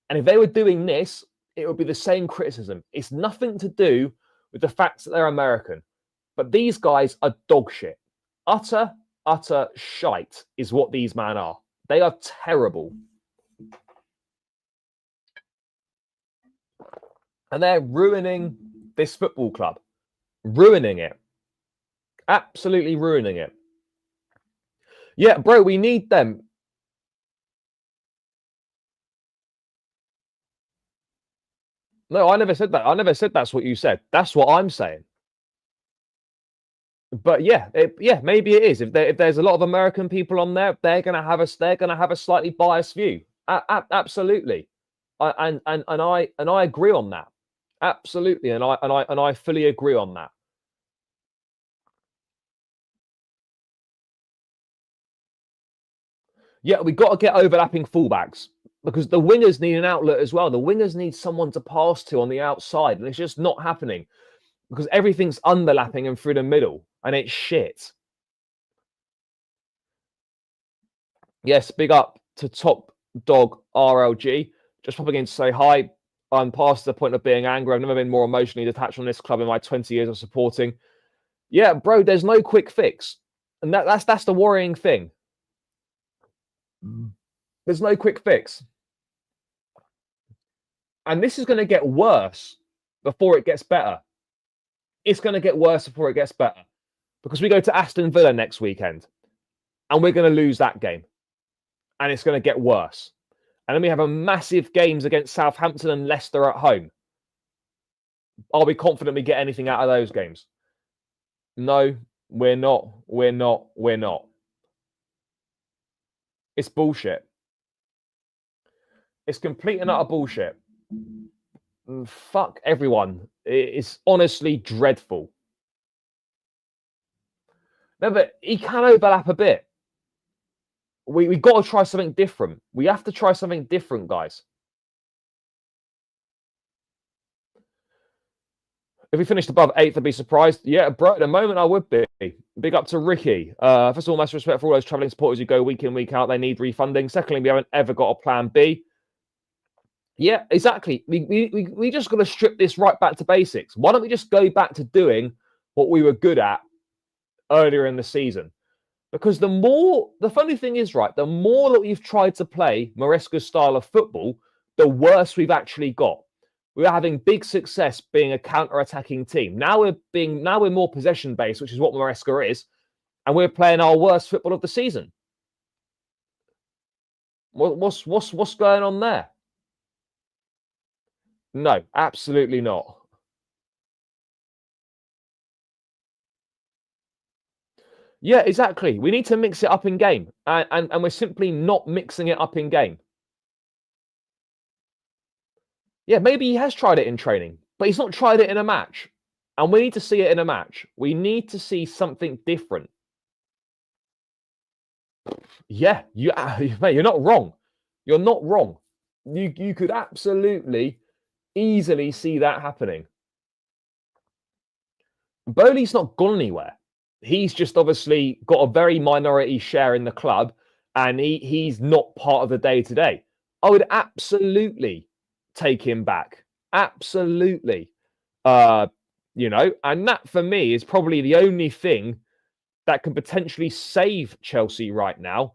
And if they were doing this, it would be the same criticism. It's nothing to do with the fact that they're American. But these guys are dog shit. Utter shite is what these men are. They are terrible. And they're ruining this football club. Ruining it. Absolutely ruining it. Yeah, bro, we need them. No, I never said that. I never said that's what you said. That's what I'm saying. But yeah, maybe it is. If there's a lot of American people on there, they're gonna have a slightly biased view. Absolutely, and I agree on that. Absolutely, and I fully agree on that. Yeah, we got to get overlapping fullbacks because the wingers need an outlet as well. The wingers need someone to pass to on the outside, and it's just not happening because everything's underlapping and through the middle, and it's shit. Yes, big up to Top Dog RLG. Just popping in to say hi. I'm past the point of being angry. I've never been more emotionally detached from this club in my 20 years of supporting. Yeah, bro, there's no quick fix. And that's the worrying thing. There's no quick fix. And this is going to get worse before it gets better. It's going to get worse before it gets better. Because we go to Aston Villa next weekend. And we're going to lose that game. And it's going to get worse. And then we have a massive games against Southampton and Leicester at home. Are we confident we get anything out of those games? No, we're not. We're not. We're not. It's bullshit. It's complete and utter bullshit. Fuck everyone. It's honestly dreadful. No, but he can overlap a bit. We got to try something different. We have to try something different, guys. If we finished above 8th, I'd be surprised. Yeah, bro, at the moment, I would be. Big up to Ricky. First of all, massive respect for all those travelling supporters who go week in, week out. They need refunding. Secondly, we haven't ever got a plan B. Yeah, exactly. We just got to strip this right back to basics. Why don't we just go back to doing what we were good at earlier in the season? Because the funny thing is, right, the more that we've tried to play Maresca's style of football, the worse we've actually got. We're having big success being a counter-attacking team. Now we're more possession-based, which is what Maresca is, and we're playing our worst football of the season. What's going on there? No, absolutely not. Yeah, exactly. We need to mix it up in game, and we're simply not mixing it up in game. Yeah, maybe he has tried it in training, but he's not tried it in a match. And we need to see it in a match. We need to see something different. Yeah, mate, you're not wrong. You're not wrong. You could absolutely, easily see that happening. Bowley's not gone anywhere. He's just obviously got a very minority share in the club, and he's not part of the day-to-day. I would absolutely take him back. Absolutely. And that for me is probably the only thing that can potentially save Chelsea right now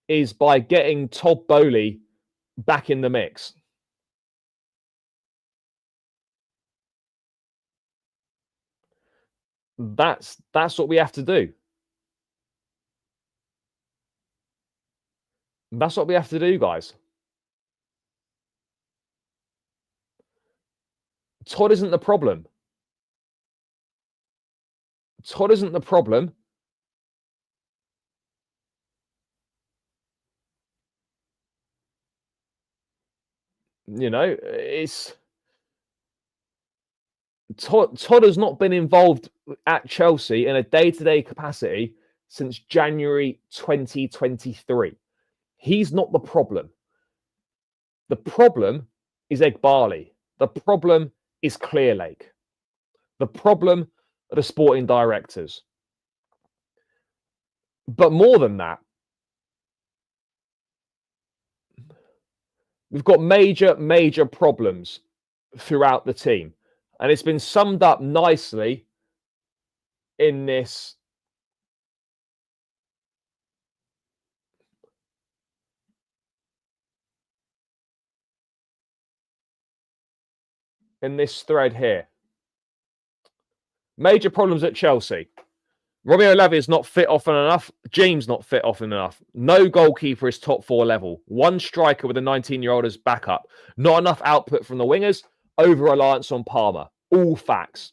is by getting Todd Bowley back in the mix. That's what we have to do. That's what we have to do, guys. Todd isn't the problem. Todd isn't the problem. It's Todd has not been involved at Chelsea in a day-to-day capacity since January 2023. He's not the problem. The problem is Egbali. The problem is Clearlake. The problem are the sporting directors. But more than that, we've got major, major problems throughout the team. And it's been summed up nicely in this thread here. Major problems at Chelsea. Romeo Lavia is not fit often enough. James not fit often enough. No goalkeeper is top 4 level. One striker with a 19-year-old as backup. Not enough output from the wingers. Over-reliance on Palmer. All facts.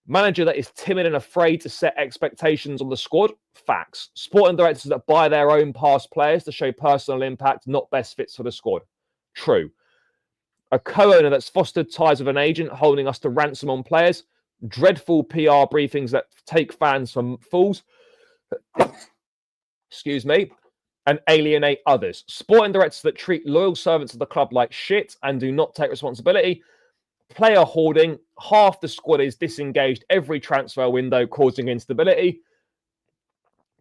Manager that is timid and afraid to set expectations on the squad. Facts. Sporting directors that buy their own past players to show personal impact. Not best fits for the squad. True. A co-owner that's fostered ties with an agent holding us to ransom on players. Dreadful PR briefings that take fans for fools. Excuse me. And alienate others. Sporting directors that treat loyal servants of the club like shit and do not take responsibility. Player hoarding. Half the squad is disengaged every transfer window, causing instability.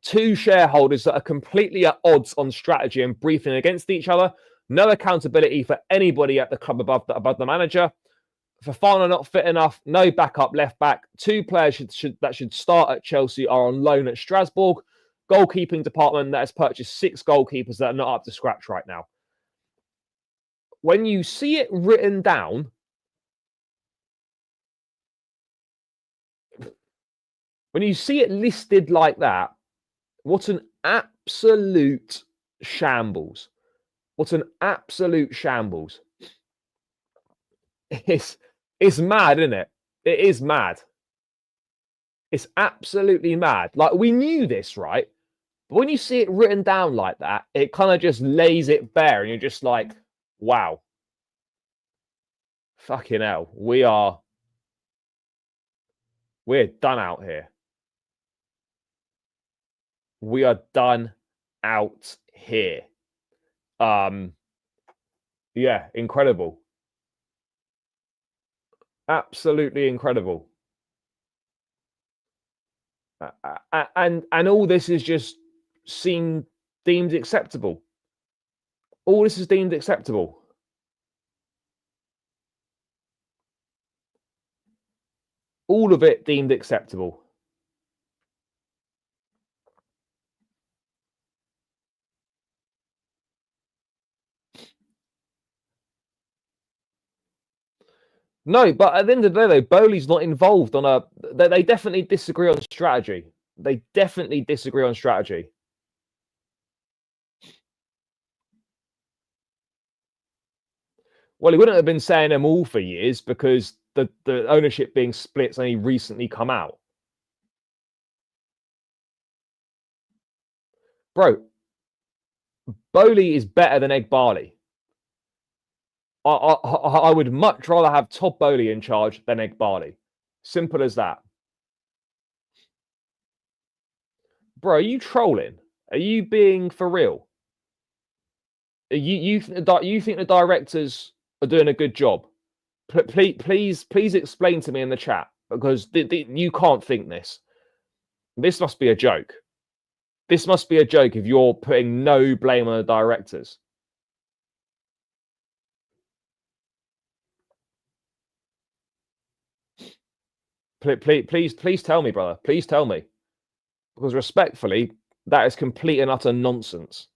2 shareholders that are completely at odds on strategy and briefing against each other. No accountability for anybody at the club above the manager. Fofana not fit enough. No backup left back. 2 players that should start at Chelsea are on loan at Strasbourg. Goalkeeping department that has purchased 6 goalkeepers that are not up to scratch right now. When you see it written down, when you see it listed like that, what an absolute shambles. What an absolute shambles. It's It's mad, isn't it? It is mad. It's absolutely mad. Like, we knew this, right? But when you see it written down like that, it kind of just lays it bare, and you're just like, wow. Fucking hell. We're done out here. We are done out here. Yeah, incredible. Absolutely incredible. And all this is just deemed acceptable. All this is deemed acceptable. All of it deemed acceptable. No, but at the end of the day, though, Bowley's not involved on a. They definitely disagree on strategy. They definitely disagree on strategy. Well, he wouldn't have been saying them all for years because the ownership being split's only recently come out. Bro, Bowley is better than Egg Barley. I would much rather have Todd Bowley in charge than Egg Barley. Simple as that. Bro, are you trolling? Are you being for real? You think the directors are doing a good job? Please explain to me in the chat, because you can't think this. This must be a joke. This must be a joke if you're putting no blame on the directors. Please tell me, brother. Please tell me. Because respectfully, that is complete and utter nonsense.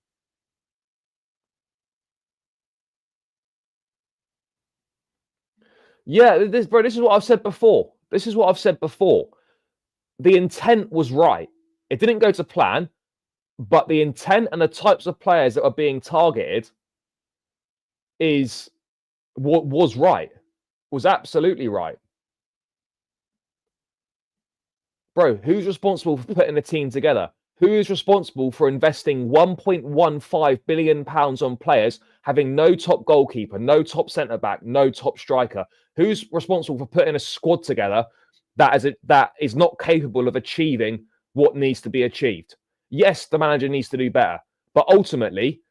Yeah, this is what I've said before. This is what I've said before. The intent was right. It didn't go to plan, but the intent and the types of players that are being targeted is what was right. Was absolutely right. Bro, who's responsible for putting the team together? Who is responsible for investing £1.15 billion on players, having no top goalkeeper, no top centre back, no top striker? Who's responsible for putting a squad together that is not capable of achieving what needs to be achieved? Yes, the manager needs to do better, but ultimately,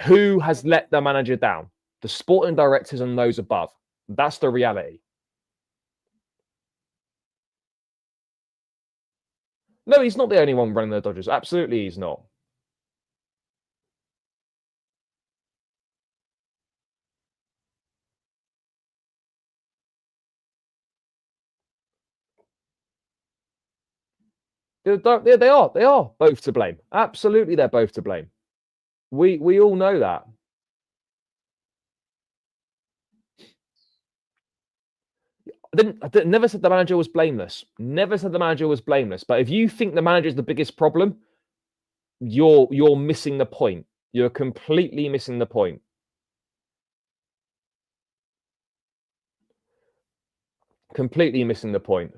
who has let the manager down? The sporting directors and those above. That's the reality. No, he's not the only one running the Dodgers. Absolutely, he's not. They are both to blame. Absolutely, they're both to blame. We all know that. I never said the manager was blameless. Never said the manager was blameless. But if you think the manager is the biggest problem, you're missing the point. You're completely missing the point. Completely missing the point.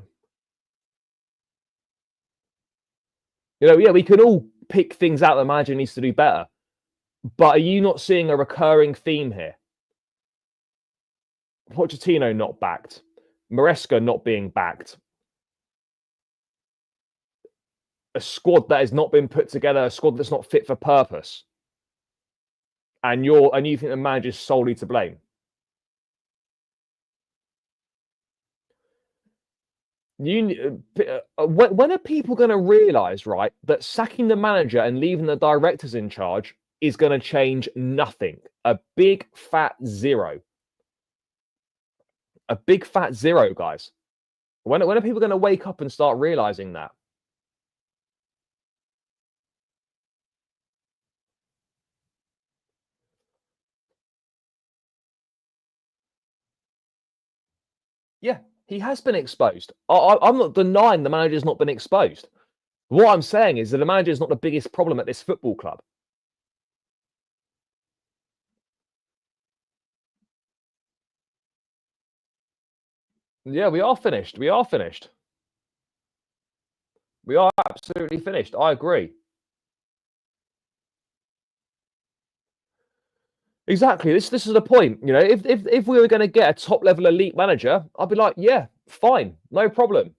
Yeah, we can all pick things out the manager needs to do better. But are you not seeing a recurring theme here? Pochettino not backed. Maresca not being backed. A squad that has not been put together, a squad that's not fit for purpose. And you think the manager's solely to blame. When are people going to realise, right, that sacking the manager and leaving the directors in charge is going to change nothing? A big fat zero. A big fat zero, guys. When are people going to wake up and start realising that? Yeah, he has been exposed. I'm not denying the manager's not been exposed. What I'm saying is that the manager is not the biggest problem at this football club. Yeah, we are finished. We are finished. We are absolutely finished. I agree. Exactly. This is the point. You know, if we were going to get a top level elite manager, I'd be like, yeah, fine, no problem.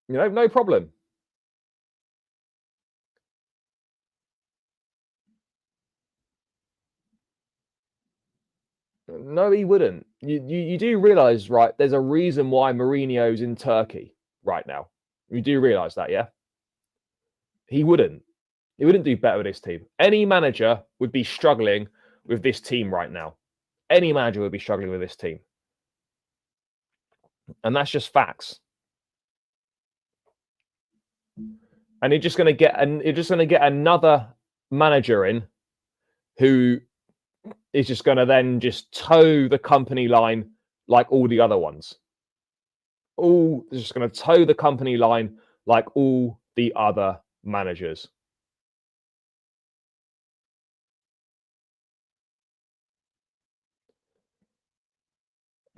You know, no problem. No, he wouldn't. You do realize, right? There's a reason why Mourinho's in Turkey right now. You do realize that, yeah? He wouldn't. He wouldn't do better with this team. Any manager would be struggling with this team right now. Any manager would be struggling with this team, and that's just facts. And you're just going to get another manager in who is just going to then just toe the company line like all the other ones. All just going to toe the company line like all the other managers.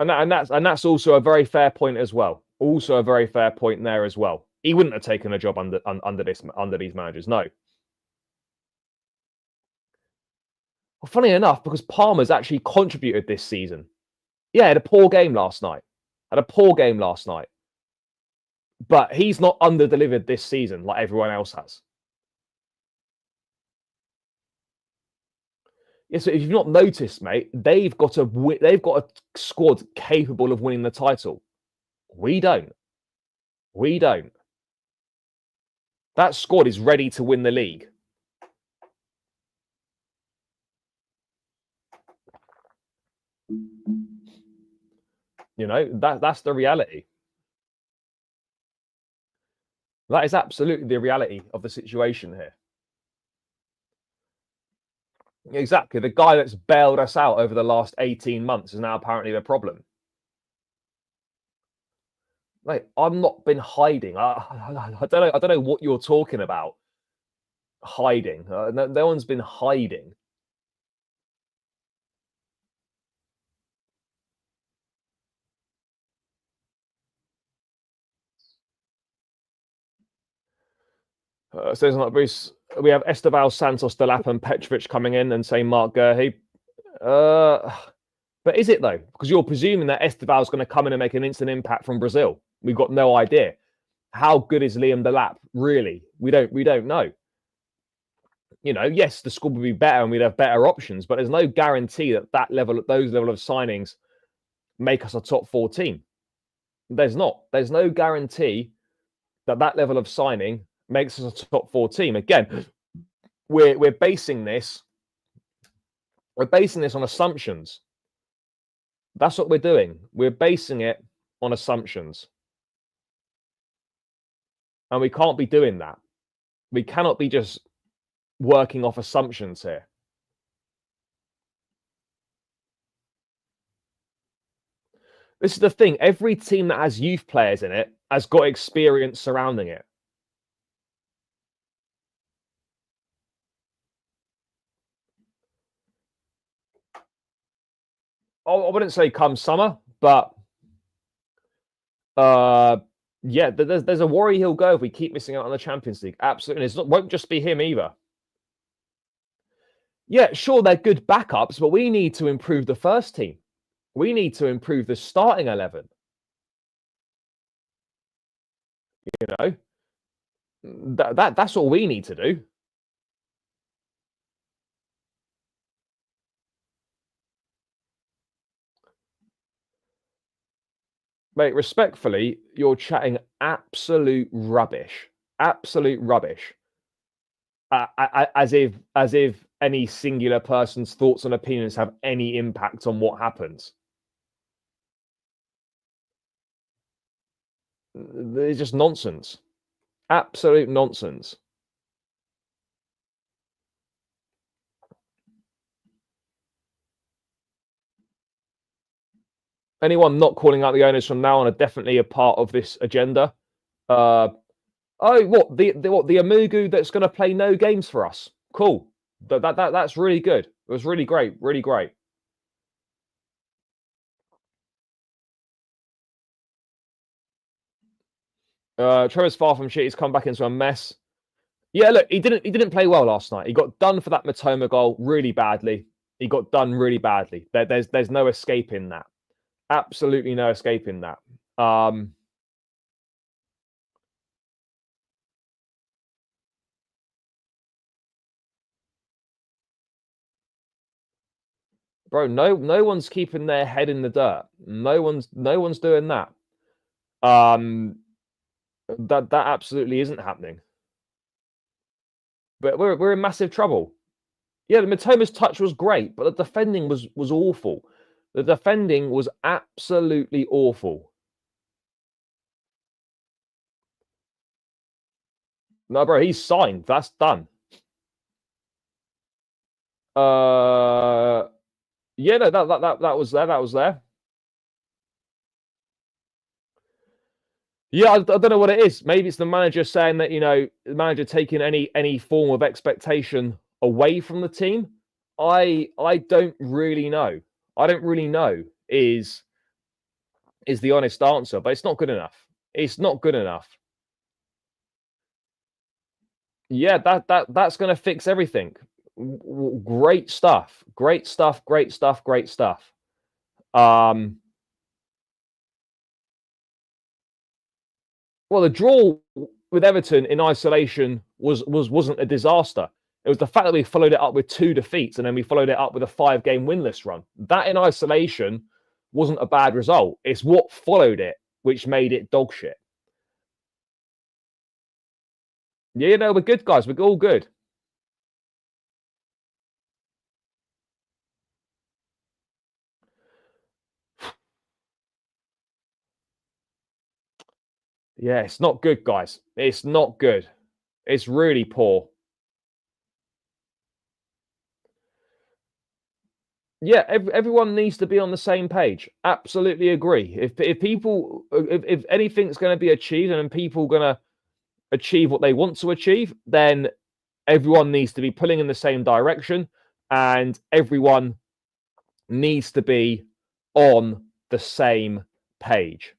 And that's also a very fair point as well. Also a very fair point there as well. He wouldn't have taken a job under these managers. No. Well, funny enough, because Palmer's actually contributed this season. Yeah, had a poor game last night. Had a poor game last night. But he's not under-delivered this season like everyone else has. Yeah, so if you've not noticed, mate, they've got a squad capable of winning the title. We don't. We don't. That squad is ready to win the league. You know, that's the reality. That is absolutely the reality of the situation here. Exactly. The guy that's bailed us out over the last 18 months is now apparently the problem. Mate, I've not been hiding. I don't know what you're talking about. Hiding. No one's been hiding. Says like Bruce, we have Esteval, Santos, Delap, and Petrovic coming in and saying Mark Gurhey. But is it though? Because you're presuming that Esteval's going to come in and make an instant impact from Brazil. We've got no idea. How good is Liam Delap? Really, we don't know. You know, yes, the squad would be better and we'd have better options, but there's no guarantee that those level of signings make us a top 4 team. There's not. There's no guarantee that level of signing makes us a top 4 team. Again, we're basing this on assumptions. That's what we're doing. We're basing it on assumptions. And we can't be doing that. We cannot be just working off assumptions here. This is the thing. Every team that has youth players in it has got experience surrounding it. I wouldn't say come summer, but yeah, there's a worry he'll go if we keep missing out on the Champions League. Absolutely. It won't just be him either. Yeah, sure, they're good backups, but we need to improve the first team. We need to improve the starting 11. You know, that's all we need to do. Mate, respectfully, you're chatting absolute rubbish. Absolute rubbish. As if any singular person's thoughts and opinions have any impact on what happens. It's just nonsense. Absolute nonsense. Anyone not calling out the owners from now on are definitely a part of this agenda. Oh, what the Amugu that's going to play no games for us? Cool. That's really good. It was really great. Really great. Trevor's far from shit. He's come back into a mess. Yeah, look, he didn't play well last night. He got done for that Matoma goal really badly. He got done really badly. There's no escaping that. Absolutely no escaping that. Bro, no one's keeping their head in the dirt. No one's doing that. That absolutely isn't happening. But we're in massive trouble. Yeah, the Matoma's touch was great, but the defending was awful. The defending was absolutely awful. No, bro, he's signed. That's done. Yeah, no, that was there. That was there. Yeah, I don't know what it is. Maybe it's the manager saying that, the manager taking any form of expectation away from the team. I don't really know. I don't really know is the honest answer, but it's not good enough. It's not good enough. Yeah, that's going to fix everything. Great stuff. Great stuff. Great stuff. Great stuff. Well, the draw with Everton in isolation wasn't a disaster. It was the fact that we followed it up with 2 defeats and then we followed it up with a 5-game winless run. That in isolation wasn't a bad result. It's what followed it which made it dog shit. Yeah, no, we're good, guys. We're all good. Yeah, it's not good, guys. It's not good. It's really poor. Yeah, everyone needs to be on the same page. Absolutely agree. If anything's going to be achieved and people going to achieve what they want to achieve, then everyone needs to be pulling in the same direction and everyone needs to be on the same page.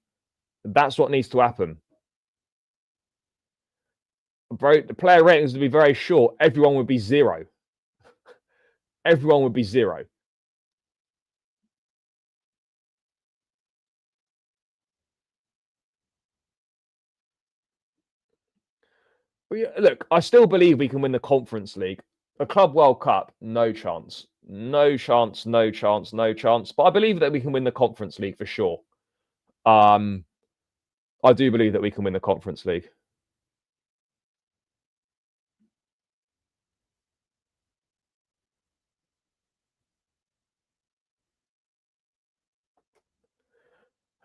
That's what needs to happen. Bro, the player ratings would be very short. Everyone would be 0. Everyone would be 0. Look, I still believe we can win the Conference League. A Club World Cup, no chance. No chance, no chance, no chance. But I believe that we can win the Conference League for sure. I do believe that we can win the Conference League.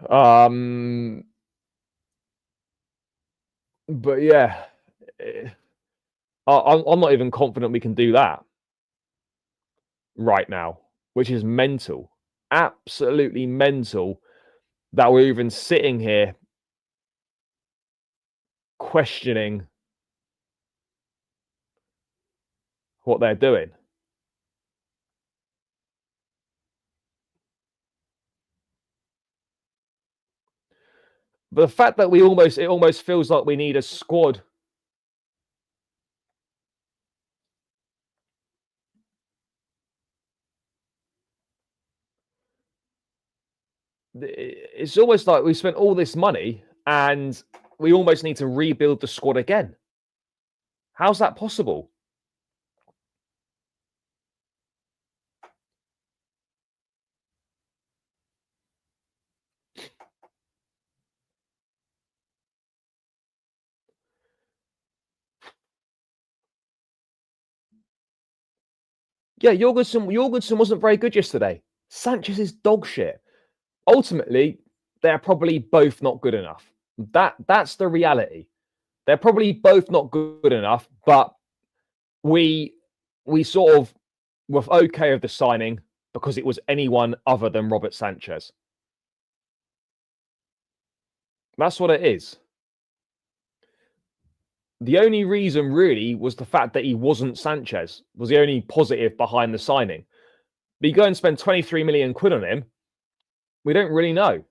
But yeah, I'm not even confident we can do that right now, which is mental. Absolutely mental that we're even sitting here questioning what they're doing. But the fact that it almost feels like we need a squad. It's almost like we spent all this money and we almost need to rebuild the squad again. How's that possible? Yeah, Jorgensen wasn't very good yesterday. Sanchez is dog shit. Ultimately, they're probably both not good enough. That's the reality. They're probably both not good enough, but we sort of were okay with the signing because it was anyone other than Robert Sanchez. That's what it is. The only reason really was the fact that he wasn't Sanchez, was the only positive behind the signing. But you go and spend 23 million quid on him, we don't really know.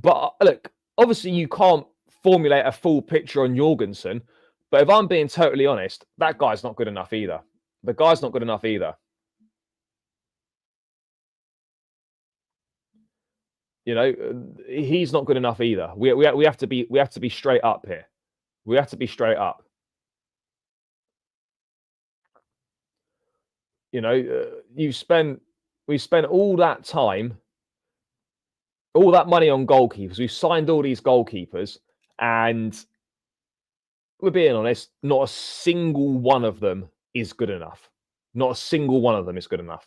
But look, obviously you can't formulate a full picture on Jorgensen. But if I'm being totally honest, that guy's not good enough either. The guy's not good enough either. You know, he's not good enough either. We have to be straight up here. We have to be straight up. You know, we spent all that time, all that money on goalkeepers. We've signed all these goalkeepers, and we're being honest, not a single one of them is good enough. Not a single one of them is good enough.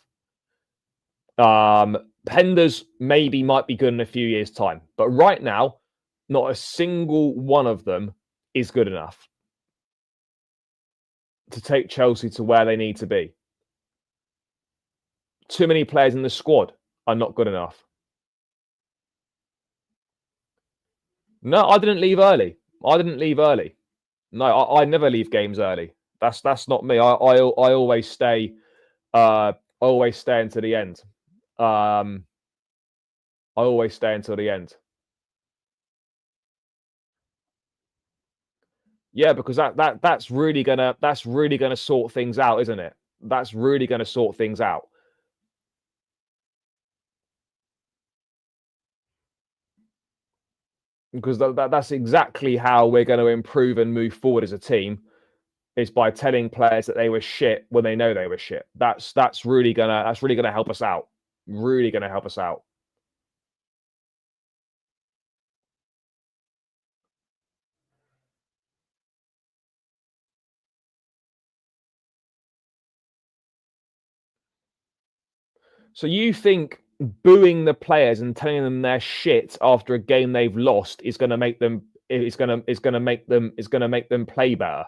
Penders maybe might be good in a few years' time, but right now, not a single one of them is good enough to take Chelsea to where they need to be. Too many players in the squad are not good enough. No, I didn't leave early. I didn't leave early. No, I never leave games early. That's not me. I always stay. I always stay until the end. I always stay until the end. Yeah, because that's really gonna sort things out, isn't it? That's really gonna sort things out. Because that's exactly how we're going to improve and move forward as a team, is by telling players that they were shit when they know they were shit. That's really gonna help us out. Really gonna help us out. So you think booing the players and telling them they're shit after a game they've lost is going to make them make them play better?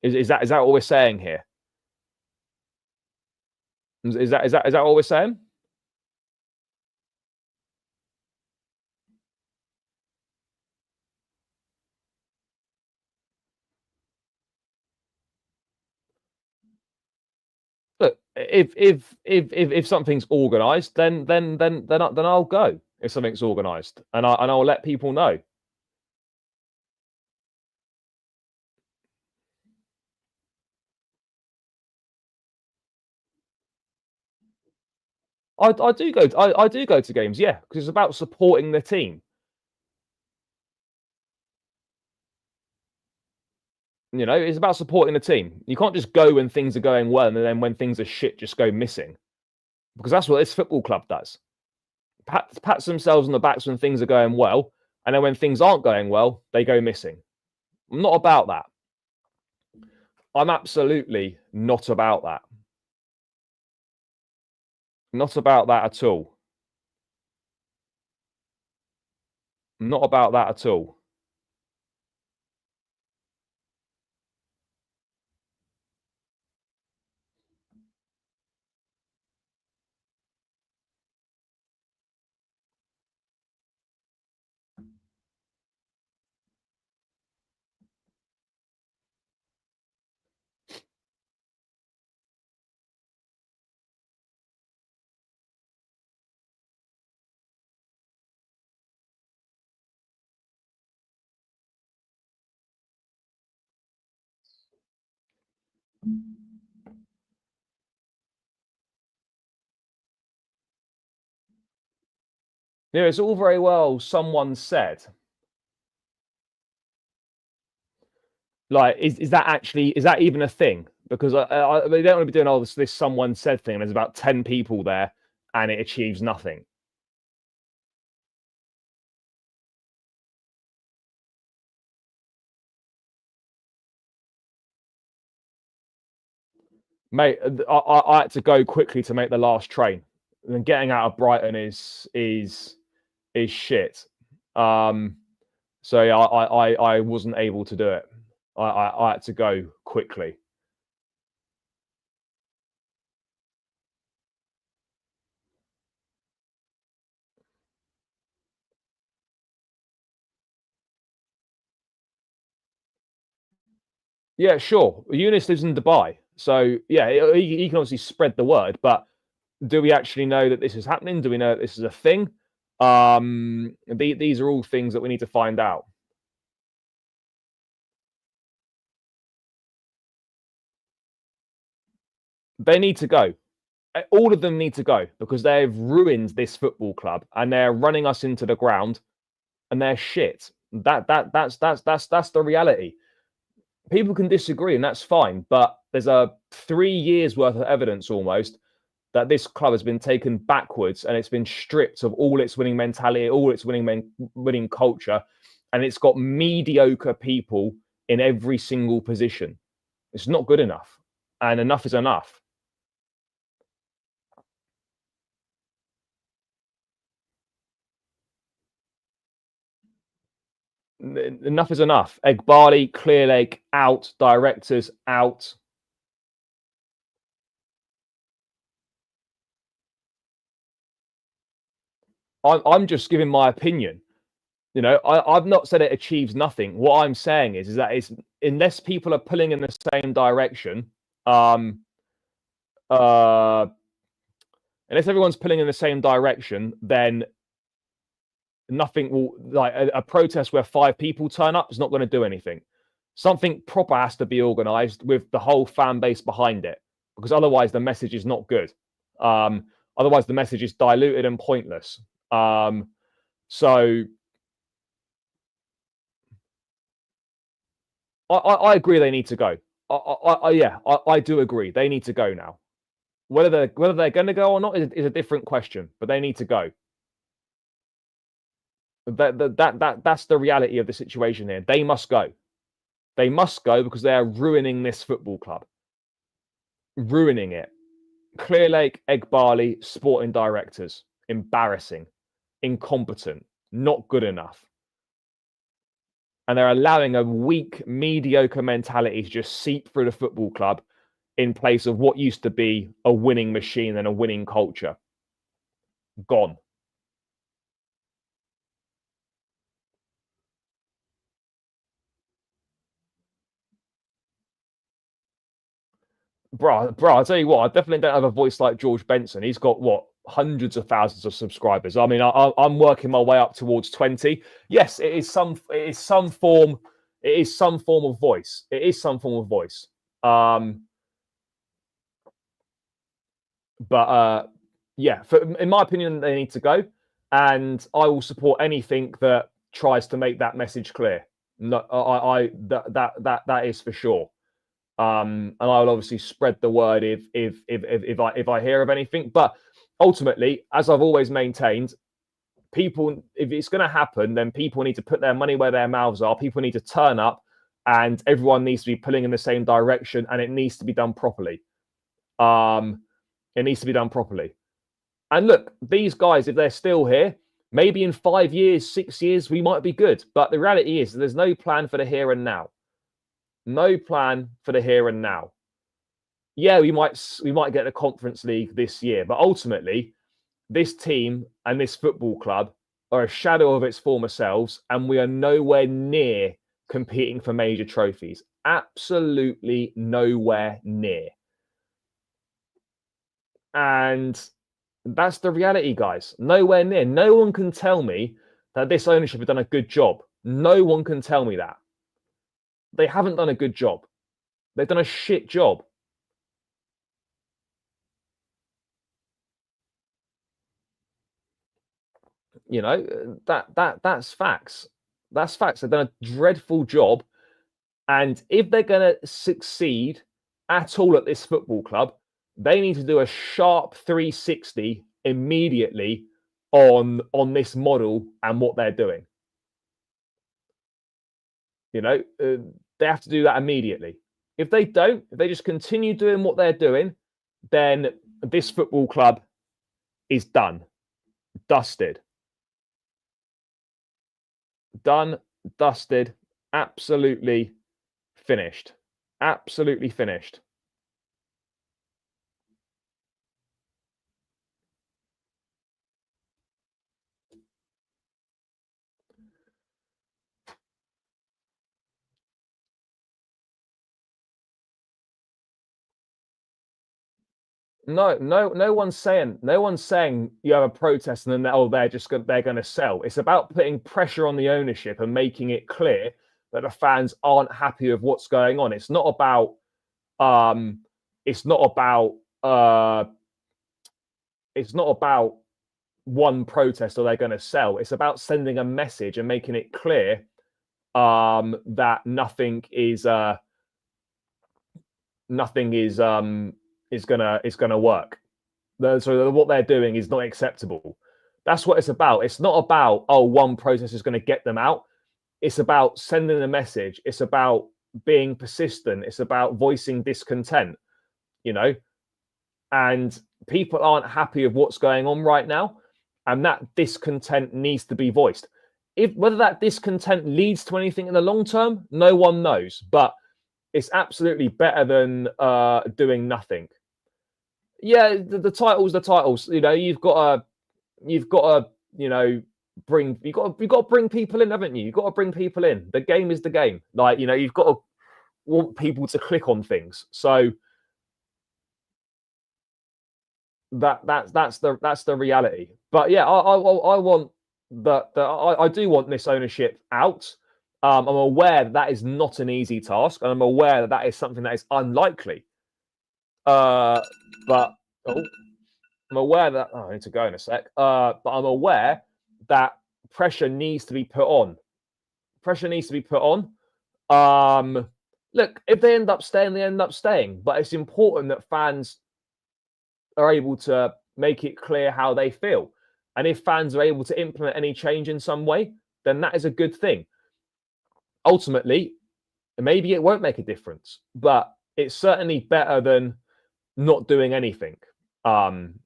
Is that what we're saying here? Is that what we're saying? Look, if something's organised, then I'll go. If something's organised, and I'll let people know. I do go. I do go to games, yeah, because it's about supporting the team. You know, it's about supporting the team. You can't just go when things are going well, and then when things are shit, just go missing. Because that's what this football club does. Pats themselves on the backs when things are going well, and then when things aren't going well, they go missing. I'm not about that. I'm absolutely not about that. Not about that at all. Not about that at all. You know, it's all very well. Someone said, like, is that even a thing? Because they don't want to be doing all this someone said thing. There's about 10 people there, and it achieves nothing. Mate, I had to go quickly to make the last train. And getting out of Brighton is shit. So yeah, I wasn't able to do it. I had to go quickly. Yeah, sure. Eunice lives in Dubai, so yeah, he can obviously spread the word. But do we actually know that this is happening? Do we know that this is a thing? These are all things that we need to find out. They need to go. All of them need to go because they've ruined this football club and they're running us into the ground and they're shit. That's the reality. People can disagree and that's fine, but there's a 3 years worth of evidence almost that this club has been taken backwards and it's been stripped of all its winning mentality, all its winning culture, and it's got mediocre people in every single position. It's not good enough, and enough is enough. Enough is enough. Egbali, Clearlake out, directors out. I'm just giving my opinion. You know, I've not said it achieves nothing. What I'm saying is that it's unless people are pulling in the same direction, um, uh, unless everyone's pulling in the same direction, then nothing will like a protest where 5 people turn up is not going to do anything. Something proper has to be organized with the whole fan base behind it, because otherwise the message is not good. Otherwise the message is diluted and pointless. So I agree they need to go. I do agree they need to go now. Whether they're going to go or not is a different question, but they need to go. That's the reality of the situation here. They must go. They must go because they are ruining this football club. Ruining it. Clearlake, Egbali, sporting directors. Embarrassing. Incompetent. Not good enough. And they're allowing a weak, mediocre mentality to just seep through the football club in place of what used to be a winning machine and a winning culture. Gone. Bro, I'll tell you what, I definitely don't have a voice like George Benson. He's got what, hundreds of thousands of subscribers. I mean, I'm working my way up towards 20. Yes, it is some form of voice. It is some form of voice. But yeah, in my opinion, they need to go, and I will support anything that tries to make that message clear. No, that is for sure. And I will obviously spread the word if I hear of anything. But ultimately, as I've always maintained, people, if it's going to happen, then people need to put their money where their mouths are. People need to turn up, and everyone needs to be pulling in the same direction, and it needs to be done properly. It needs to be done properly. And look, these guys, if they're still here, maybe in 5 years, 6 years, we might be good. But the reality is, there's no plan for the here and now. No plan for the here and now. Yeah, we might get the Conference League this year, but ultimately, this team and this football club are a shadow of its former selves, and we are nowhere near competing for major trophies. Absolutely nowhere near. And that's the reality, guys. Nowhere near. No one can tell me that this ownership has done a good job. No one can tell me that. They haven't done a good job. They've done a shit job. You know, that's facts. That's facts. They've done a dreadful job. And if they're going to succeed at all at this football club, they need to do a sharp 360 immediately on this model and what they're doing. You know, they have to do that immediately. If they don't, if they just continue doing what they're doing, then this football club is done, dusted, done, dusted, absolutely finished, absolutely finished. No one's saying you have a protest and then they're going to sell. It's about putting pressure on the ownership and making it clear that the fans aren't happy with what's going on. It's not about um, it's not about uh, it's not about one protest or they're going to sell. It's about sending a message and making it clear that nothing is gonna work. So what they're doing is not acceptable. That's what it's about. It's not about, oh, one protest is going to get them out. It's about sending a message. It's about being persistent. It's about voicing discontent, you know, and people aren't happy with what's going on right now. And that discontent needs to be voiced. Whether that discontent leads to anything in the long term, no one knows. But it's absolutely better than doing nothing. Yeah, the titles. You know, you've got to, you know, you've got to bring people in, haven't you? You've got to bring people in. The game is the game. Like, you know, you've got to want people to click on things. So that's the reality. But yeah, I want I do want this ownership out. I'm aware that is not an easy task, and I'm aware that is something that is unlikely. But I'm aware that I need to go in a sec. But I'm aware that pressure needs to be put on. Pressure needs to be put on. Look, if they end up staying, they end up staying. But it's important that fans are able to make it clear how they feel. And if fans are able to implement any change in some way, then that is a good thing. Ultimately, maybe it won't make a difference, but it's certainly better than not doing anything. In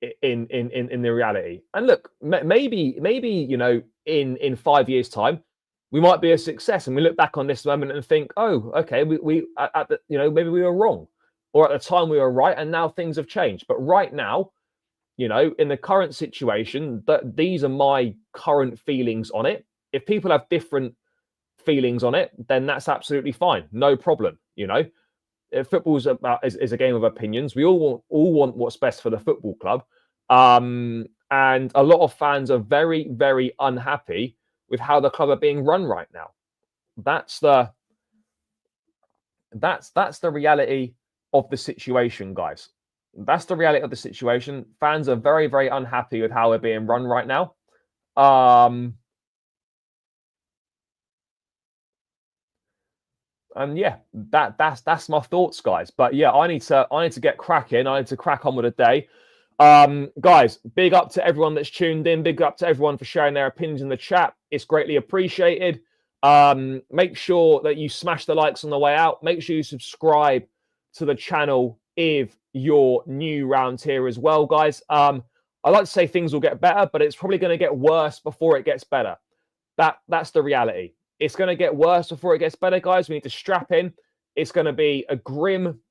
the reality, and look, maybe you know, in 5 years' time, we might be a success, and we look back on this moment and think, oh, okay, we at the, you know, maybe we were wrong, or at the time we were right, and now things have changed. But right now, you know, in the current situation, these are my current feelings on it. If people have different feelings on it, then that's absolutely fine, no problem. You know, football's is a game of opinions. We all want what's best for the football club, and a lot of fans are very, very unhappy with how the club are being run right now. That's the reality of the situation, guys. That's the reality of the situation. Fans are very, very unhappy with how we're being run right now. And yeah, that's my thoughts, guys. But yeah, I need to get cracking. I need to crack on with the day. Guys, big up to everyone that's tuned in. Big up to everyone for sharing their opinions in the chat. It's greatly appreciated. Make sure that you smash the likes on the way out. Make sure you subscribe to the channel if you're new around here as well, guys. I like to say things will get better, but it's probably going to get worse before it gets better. That's the reality. It's going to get worse before it gets better, guys. We need to strap in. It's going to be a grim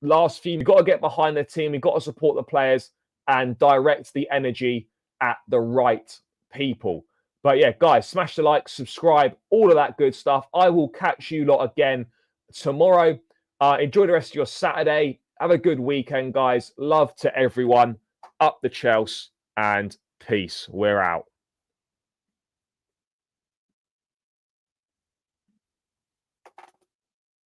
last few. We've got to get behind the team. We've got to support the players and direct the energy at the right people. But yeah, guys, smash the like, subscribe, all of that good stuff. I will catch you lot again tomorrow. Enjoy the rest of your Saturday. Have a good weekend, guys. Love to everyone. Up the Chelsea and peace. We're out.